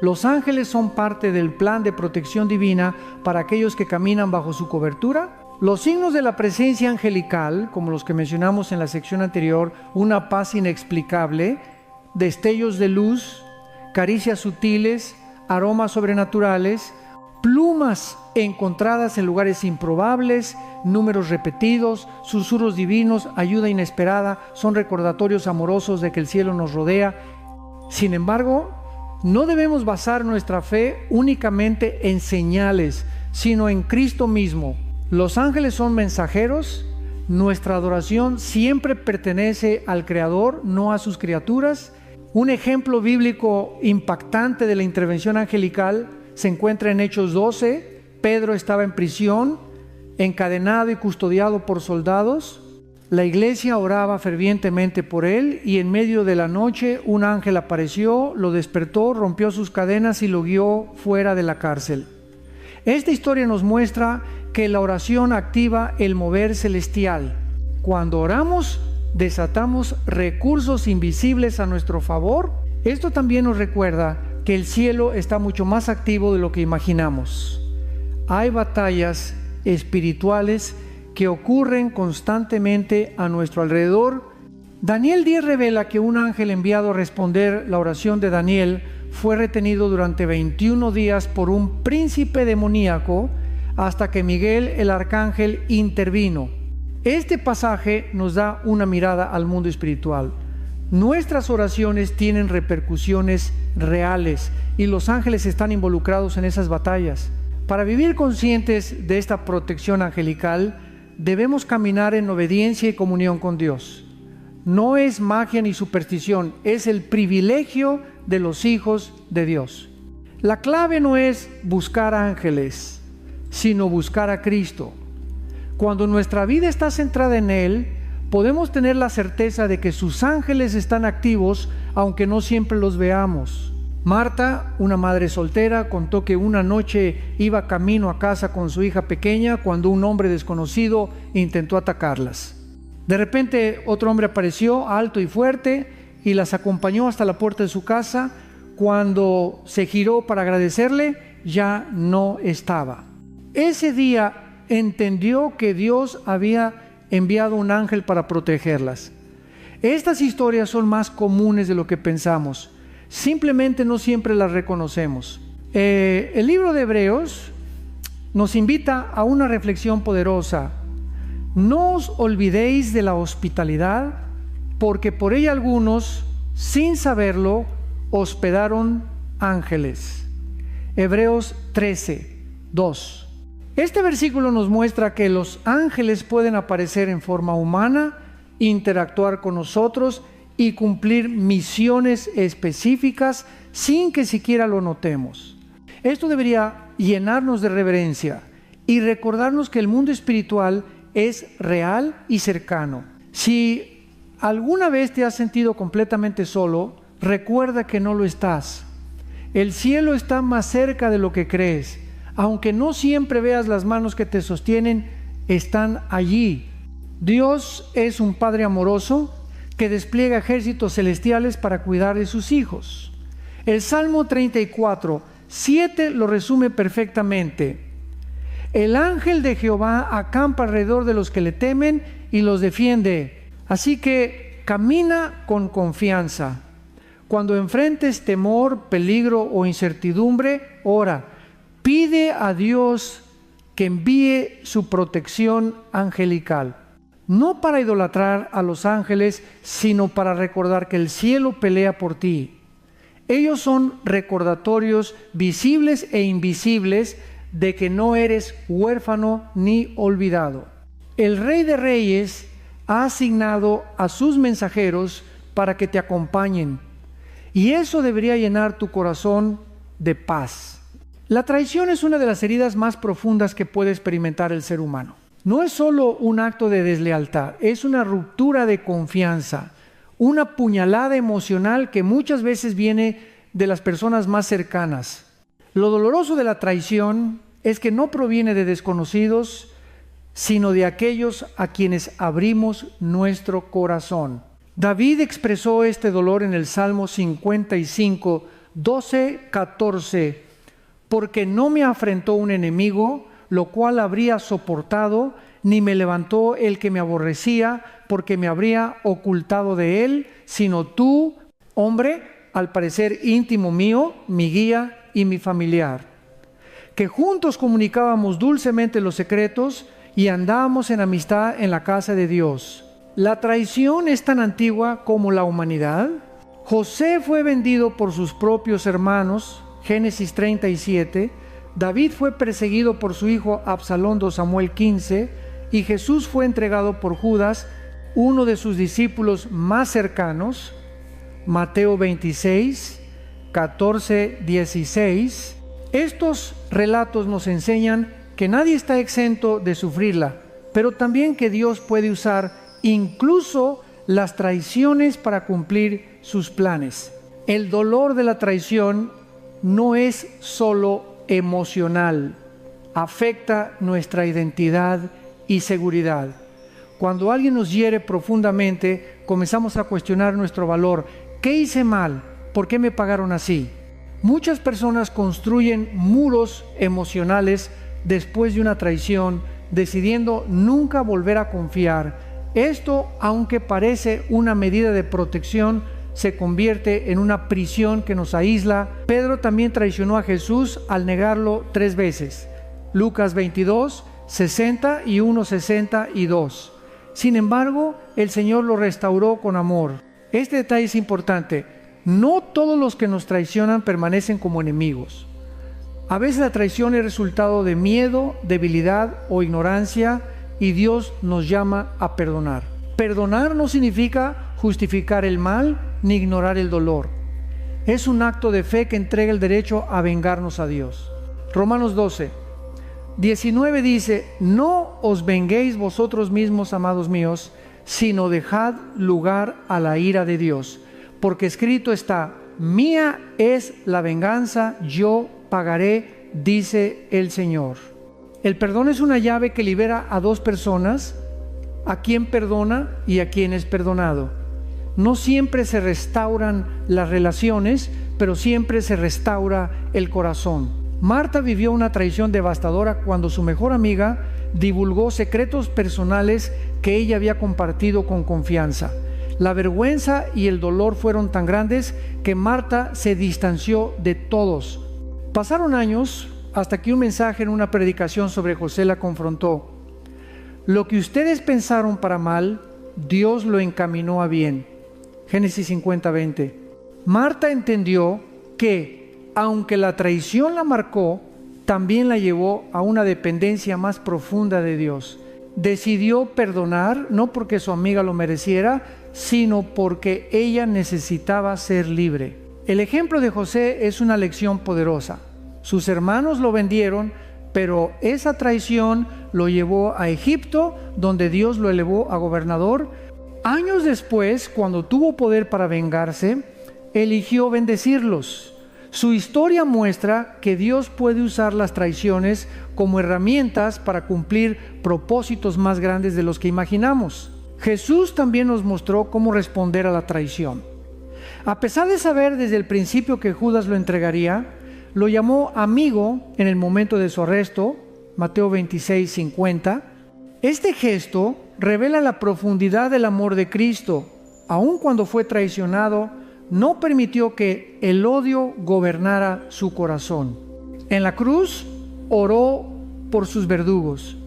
Los ángeles son parte del plan de protección divina para aquellos que caminan bajo su cobertura. Los signos de la presencia angelical, como los que mencionamos en la sección anterior, una paz inexplicable, destellos de luz, caricias sutiles, aromas sobrenaturales, plumas encontradas en lugares improbables, números repetidos, susurros divinos, ayuda inesperada, son recordatorios amorosos de que el cielo nos rodea. Sin embargo, no debemos basar nuestra fe únicamente en señales, sino en Cristo mismo. Los ángeles son mensajeros. Nuestra adoración siempre pertenece al Creador, no a sus criaturas. Un ejemplo bíblico impactante de la intervención angelical se encuentra en Hechos 12. Pedro estaba en prisión, encadenado y custodiado por soldados. La iglesia oraba fervientemente por él y en medio de la noche un ángel apareció, lo despertó, rompió sus cadenas y lo guió fuera de la cárcel. Esta historia nos muestra que la oración activa el mover celestial. Cuando oramos, desatamos recursos invisibles a nuestro favor. Esto también nos recuerda que el cielo está mucho más activo de lo que imaginamos. Hay batallas espirituales que ocurren constantemente a nuestro alrededor. Daniel 10 revela que un ángel enviado a responder la oración de Daniel fue retenido durante 21 días por un príncipe demoníaco hasta que Miguel el arcángel intervino. Este pasaje nos da una mirada al mundo espiritual. Nuestras oraciones tienen repercusiones reales y los ángeles están involucrados en esas batallas. Para vivir conscientes de esta protección angelical, debemos caminar en obediencia y comunión con Dios. No es magia ni superstición, es el privilegio de los hijos de Dios. La clave no es buscar ángeles, sino buscar a Cristo. Cuando nuestra vida está centrada en Él, podemos tener la certeza de que sus ángeles están activos, aunque no siempre los veamos. Marta, una madre soltera, contó que una noche iba camino a casa con su hija pequeña cuando un hombre desconocido intentó atacarlas. De repente otro hombre apareció, alto y fuerte, y las acompañó hasta la puerta de su casa. Cuando se giró para agradecerle, ya no estaba. Ese día entendió que Dios había enviado un ángel para protegerlas. Estas historias son más comunes de lo que pensamos. Simplemente no siempre las reconocemos. El libro de Hebreos nos invita a una reflexión poderosa. No os olvidéis de la hospitalidad, porque por ella algunos, sin saberlo, hospedaron ángeles. Hebreos 13, 2. Este versículo nos muestra que los ángeles pueden aparecer en forma humana, interactuar con nosotros y cumplir misiones específicas sin que siquiera lo notemos. Esto debería llenarnos de reverencia y recordarnos que el mundo espiritual es real y cercano. Si alguna vez te has sentido completamente solo, recuerda que no lo estás. El cielo está más cerca de lo que crees. Aunque no siempre veas las manos que te sostienen, están allí. Dios es un Padre amoroso que despliega ejércitos celestiales para cuidar de sus hijos. El Salmo 34, 7 lo resume perfectamente. El ángel de Jehová acampa alrededor de los que le temen y los defiende. Así que camina con confianza. Cuando enfrentes temor, peligro o incertidumbre, ora. Pide a Dios que envíe su protección angelical. No para idolatrar a los ángeles, sino para recordar que el cielo pelea por ti. Ellos son recordatorios visibles e invisibles de que no eres huérfano ni olvidado. El Rey de Reyes ha asignado a sus mensajeros para que te acompañen, y eso debería llenar tu corazón de paz. La traición es una de las heridas más profundas que puede experimentar el ser humano. No es solo un acto de deslealtad, es una ruptura de confianza, una puñalada emocional que muchas veces viene de las personas más cercanas. Lo doloroso de la traición es que no proviene de desconocidos, sino de aquellos a quienes abrimos nuestro corazón. David expresó este dolor en el Salmo 55, 12, 14. Porque no me afrentó un enemigo, lo cual habría soportado, ni me levantó el que me aborrecía, porque me habría ocultado de él, sino tú, hombre, al parecer íntimo mío, mi guía y mi familiar, que juntos comunicábamos dulcemente los secretos y andábamos en amistad en la casa de Dios. La traición es tan antigua como la humanidad. José fue vendido por sus propios hermanos, Génesis 37, David fue perseguido por su hijo Absalón, 2 Samuel 15, y Jesús fue entregado por Judas, uno de sus discípulos más cercanos, Mateo 26, 14, 16. Estos relatos nos enseñan que nadie está exento de sufrirla, pero también que Dios puede usar incluso las traiciones para cumplir sus planes. El dolor de la traición no es solo emocional, afecta nuestra identidad y seguridad. Cuando alguien nos hiere profundamente, comenzamos a cuestionar nuestro valor. ¿Qué hice mal? ¿Por qué me pagaron así? Muchas personas construyen muros emocionales después de una traición, decidiendo nunca volver a confiar. Esto, aunque parece una medida de protección, se convierte en una prisión que nos aísla. Pedro también traicionó a Jesús al negarlo 3 veces. Lucas 22, 60 y 1:62. Sin embargo, el Señor lo restauró con amor. Este detalle es importante. No todos los que nos traicionan permanecen como enemigos. A veces la traición es resultado de miedo, debilidad o ignorancia, y Dios nos llama a perdonar. Perdonar no significa justificar el mal ni ignorar el dolor. Es un acto de fe que entrega el derecho a vengarnos a Dios. Romanos 12, 19 dice: no os venguéis vosotros mismos, amados míos, sino dejad lugar a la ira de Dios. Porque escrito está: mía es la venganza, yo pagaré, dice el Señor. El perdón es una llave que libera a 2 personas, a quien perdona y a quien es perdonado. No siempre se restauran las relaciones, pero siempre se restaura el corazón. Marta vivió una traición devastadora cuando su mejor amiga divulgó secretos personales que ella había compartido con confianza. La vergüenza y el dolor fueron tan grandes que Marta se distanció de todos. Pasaron años hasta que un mensaje en una predicación sobre José la confrontó. Lo que ustedes pensaron para mal, Dios lo encaminó a bien. Génesis 50:20. Marta entendió que, aunque la traición la marcó, también la llevó a una dependencia más profunda de Dios. Decidió perdonar, no porque su amiga lo mereciera, sino porque ella necesitaba ser libre. El ejemplo de José es una lección poderosa. Sus hermanos lo vendieron, pero esa traición lo llevó a Egipto, donde Dios lo elevó a gobernador. Años después, cuando tuvo poder para vengarse, eligió bendecirlos. Su historia muestra que Dios puede usar las traiciones como herramientas para cumplir propósitos más grandes de los que imaginamos. Jesús también nos mostró cómo responder a la traición. A pesar de saber desde el principio que Judas lo entregaría, lo llamó amigo en el momento de su arresto, Mateo 26:50. Este gesto revela la profundidad del amor de Cristo. Aun cuando fue traicionado, no permitió que el odio gobernara su corazón. En la cruz oró por sus verdugos: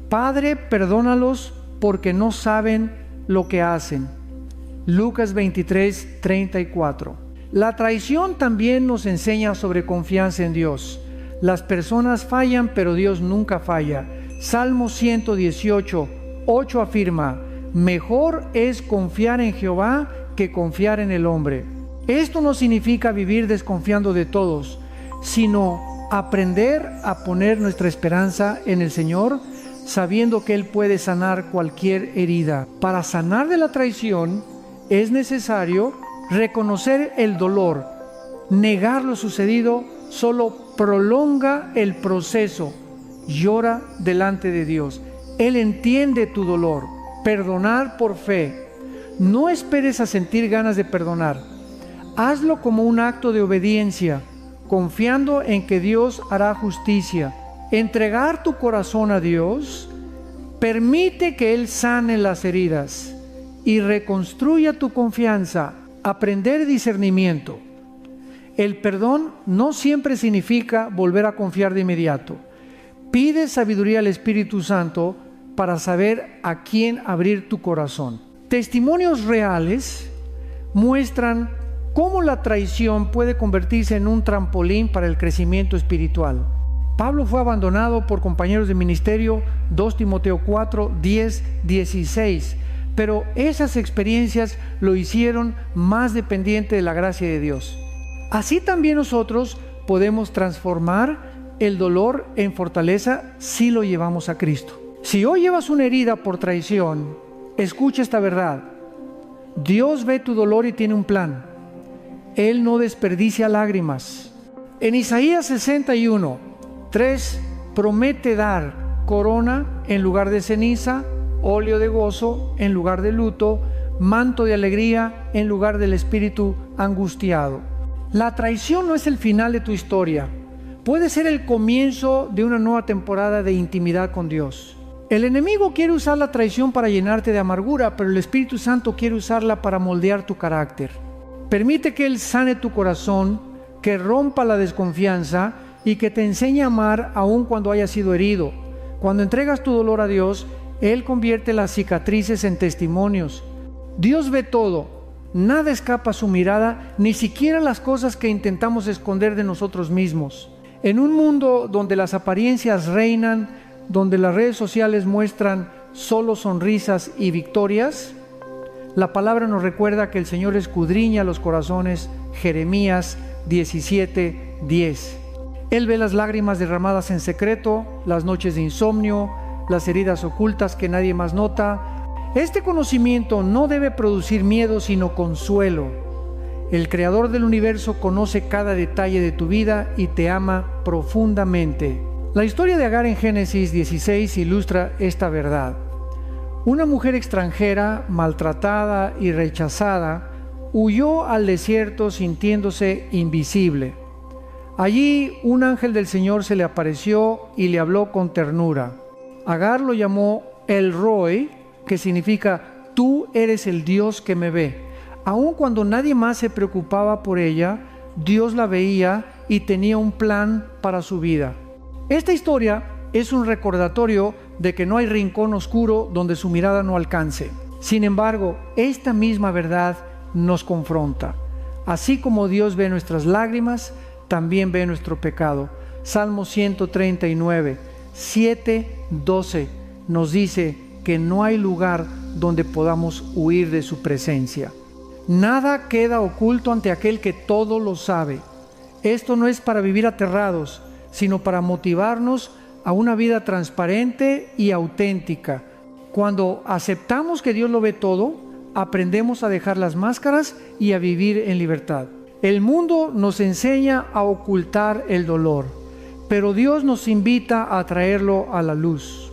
Padre, perdónalos porque no saben lo que hacen. Lucas 23:34. La traición también nos enseña sobre confianza en Dios. Las personas fallan, pero Dios nunca falla. Salmo 118:8 afirma: mejor es confiar en Jehová que confiar en el hombre. Esto no significa vivir desconfiando de todos, sino aprender a poner nuestra esperanza en el Señor, sabiendo que Él puede sanar cualquier herida. Para sanar de la traición es necesario reconocer el dolor. Negar lo sucedido solo prolonga el proceso. Llora delante de Dios. Él entiende tu dolor. Perdonar por fe. No esperes a sentir ganas de perdonar. Hazlo como un acto de obediencia, confiando en que Dios hará justicia. Entregar tu corazón a Dios permite que Él sane las heridas y reconstruya tu confianza. Aprender discernimiento. El perdón no siempre significa volver a confiar de inmediato. Pide sabiduría al Espíritu Santo para saber a quién abrir tu corazón. Testimonios reales muestran cómo la traición puede convertirse en un trampolín para el crecimiento espiritual. Pablo fue abandonado por compañeros de ministerio, 2 Timoteo 4, 10, 16. Pero esas experiencias lo hicieron más dependiente de la gracia de Dios. Así también nosotros podemos transformar el dolor en fortaleza si lo llevamos a Cristo. Si hoy llevas una herida por traición, escucha esta verdad. Dios ve tu dolor y tiene un plan. Él no desperdicia lágrimas. En Isaías 61, 3 promete dar corona en lugar de ceniza, óleo de gozo en lugar de luto, manto de alegría en lugar del espíritu angustiado. La traición no es el final de tu historia. Puede ser el comienzo de una nueva temporada de intimidad con Dios. El enemigo quiere usar la traición para llenarte de amargura, pero el Espíritu Santo quiere usarla para moldear tu carácter. Permite que Él sane tu corazón, que rompa la desconfianza y que te enseñe a amar aun cuando hayas sido herido. Cuando entregas tu dolor a Dios, Él convierte las cicatrices en testimonios. Dios ve todo, nada escapa a su mirada, ni siquiera las cosas que intentamos esconder de nosotros mismos. En un mundo donde las apariencias reinan, donde las redes sociales muestran solo sonrisas y victorias, la palabra nos recuerda que el Señor escudriña los corazones. Jeremías 17, 10. Él ve las lágrimas derramadas en secreto, las noches de insomnio, las heridas ocultas que nadie más nota. Este conocimiento no debe producir miedo, sino consuelo. El Creador del universo conoce cada detalle de tu vida y te ama profundamente. La historia de Agar en Génesis 16 ilustra esta verdad. Una mujer extranjera, maltratada y rechazada, huyó al desierto sintiéndose invisible. Allí un ángel del Señor se le apareció y le habló con ternura. Agar lo llamó El Roi, que significa tú eres el Dios que me ve. Aun cuando nadie más se preocupaba por ella, Dios la veía y tenía un plan para su vida. Esta historia es un recordatorio de que no hay rincón oscuro donde su mirada no alcance. Sin embargo, esta misma verdad nos confronta. Así como Dios ve nuestras lágrimas, también ve nuestro pecado. Salmo 139, 7, 12 nos dice que no hay lugar donde podamos huir de su presencia. Nada queda oculto ante aquel que todo lo sabe. Esto no es para vivir aterrados, sino para motivarnos a una vida transparente y auténtica. Cuando aceptamos que Dios lo ve todo, aprendemos a dejar las máscaras y a vivir en libertad. El mundo nos enseña a ocultar el dolor, pero Dios nos invita a traerlo a la luz.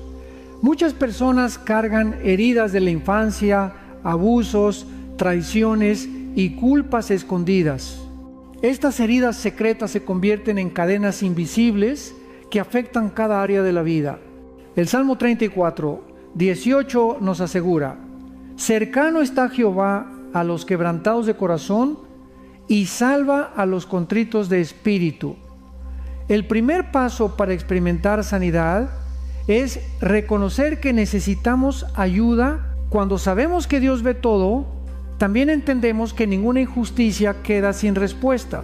Muchas personas cargan heridas de la infancia, abusos, traiciones y culpas escondidas. Estas heridas secretas se convierten en cadenas invisibles que afectan cada área de la vida. El Salmo 34, 18 nos asegura: cercano está Jehová a los quebrantados de corazón y salva a los contritos de espíritu. El primer paso para experimentar sanidad es reconocer que necesitamos ayuda. Cuando sabemos que Dios ve todo, también entendemos que ninguna injusticia queda sin respuesta.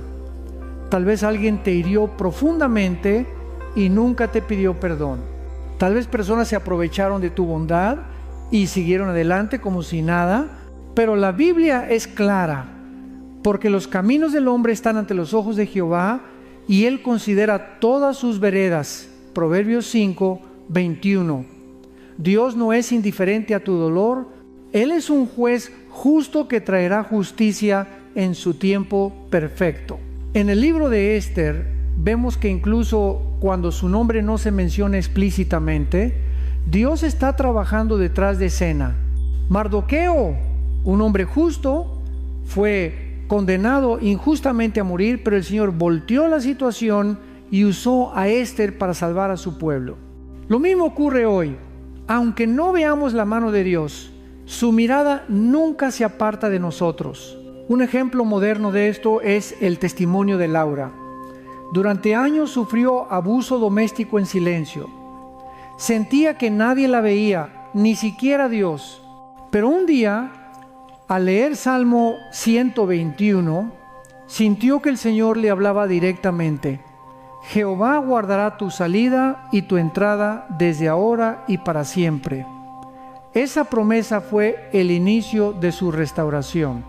Tal vez alguien te hirió profundamente y nunca te pidió perdón. Tal vez personas se aprovecharon de tu bondad y siguieron adelante como si nada, pero la Biblia es clara, porque los caminos del hombre están ante los ojos de Jehová y Él considera todas sus veredas. Proverbios 5, 21. Dios no es indiferente a tu dolor. Él es un juez justo que traerá justicia en su tiempo perfecto. En el libro de Esther vemos que incluso cuando su nombre no se menciona explícitamente, Dios está trabajando detrás de escena. Mardoqueo, un hombre justo, fue condenado injustamente a morir, pero el Señor volteó la situación y usó a Esther para salvar a su pueblo. Lo mismo ocurre hoy. Aunque no veamos la mano de Dios, su mirada nunca se aparta de nosotros. Un ejemplo moderno de esto es el testimonio de Laura. Durante años sufrió abuso doméstico en silencio. Sentía que nadie la veía, ni siquiera Dios. Pero un día, al leer Salmo 121, sintió que el Señor le hablaba directamente. Jehová guardará tu salida y tu entrada desde ahora y para siempre. Esa promesa fue el inicio de su restauración.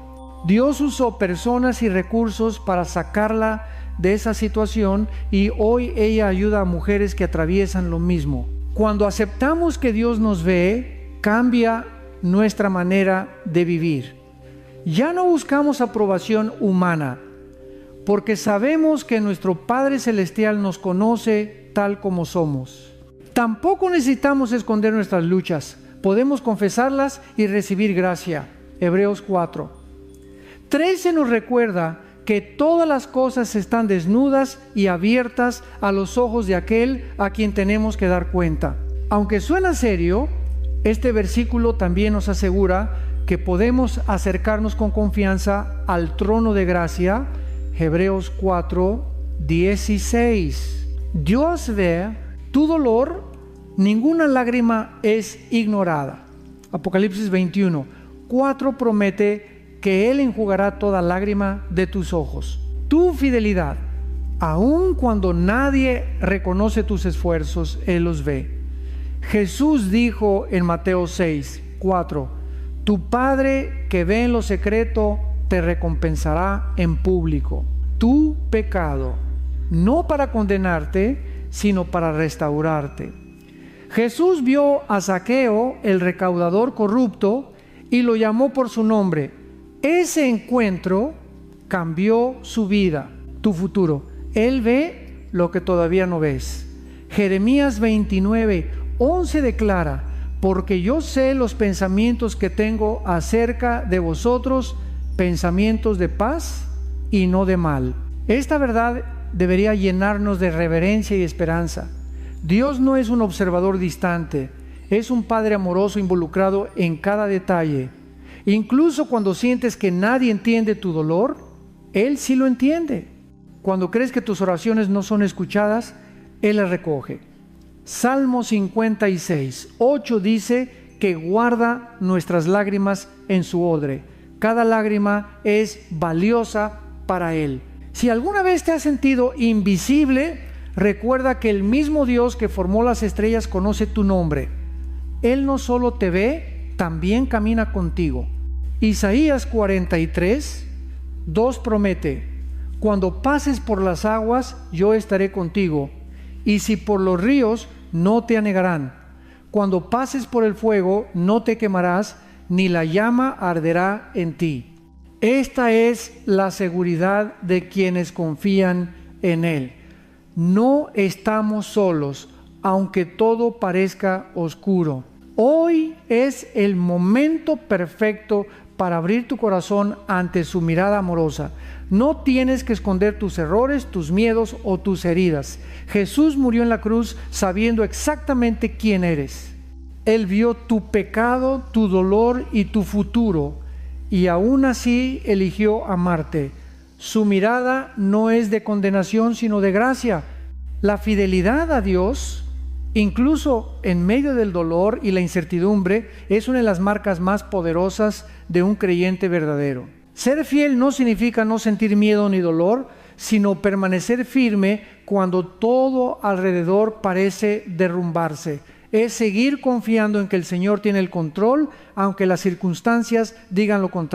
Dios usó personas y recursos para sacarla de esa situación y hoy ella ayuda a mujeres que atraviesan lo mismo. Cuando aceptamos que Dios nos ve, cambia nuestra manera de vivir. Ya no buscamos aprobación humana, porque sabemos que nuestro Padre Celestial nos conoce tal como somos. Tampoco necesitamos esconder nuestras luchas. Podemos confesarlas y recibir gracia. Hebreos 4. 13 nos recuerda que todas las cosas están desnudas y abiertas a los ojos de aquel a quien tenemos que dar cuenta. Aunque suena serio, este versículo también nos asegura que podemos acercarnos con confianza al trono de gracia. Hebreos 4, 16. Dios ve tu dolor, ninguna lágrima es ignorada. Apocalipsis 21, 4 promete que Él enjugará toda lágrima de tus ojos. Tu fidelidad, aun cuando nadie reconoce tus esfuerzos, Él los ve. Jesús dijo en Mateo 6, 4, tu Padre que ve en lo secreto te recompensará en público. Tu pecado, no para condenarte, sino para restaurarte. Jesús vio a Zaqueo, el recaudador corrupto, y lo llamó por su nombre. Ese encuentro cambió su vida, tu futuro. Él ve lo que todavía no ves. Jeremías 29, 11 declara, porque yo sé los pensamientos que tengo acerca de vosotros, pensamientos de paz y no de mal. Esta verdad debería llenarnos de reverencia y esperanza. Dios no es un observador distante, es un Padre amoroso involucrado en cada detalle. Incluso cuando sientes que nadie entiende tu dolor, Él sí lo entiende. Cuando crees que tus oraciones no son escuchadas, Él las recoge. Salmo 56, 8 dice que guarda nuestras lágrimas en su odre. Cada lágrima es valiosa para Él. Si alguna vez te has sentido invisible, recuerda que el mismo Dios que formó las estrellas conoce tu nombre. Él no solo te ve, también camina contigo. Isaías 43, 2 promete, cuando pases por las aguas, yo estaré contigo, y si por los ríos, no te anegarán. Cuando pases por el fuego, no te quemarás, ni la llama arderá en ti. Esta es la seguridad de quienes confían en Él. No estamos solos, aunque todo parezca oscuro. Hoy es el momento perfecto para abrir tu corazón ante su mirada amorosa. No tienes que esconder tus errores, tus miedos o tus heridas. Jesús murió en la cruz sabiendo exactamente quién eres. Él vio tu pecado, tu dolor y tu futuro, y aún así eligió amarte. Su mirada no es de condenación, sino de gracia. La fidelidad a Dios, incluso en medio del dolor y la incertidumbre, es una de las marcas más poderosas de un creyente verdadero. Ser fiel no significa no sentir miedo ni dolor, sino permanecer firme cuando todo alrededor parece derrumbarse. Es seguir confiando en que el Señor tiene el control, aunque las circunstancias digan lo contrario.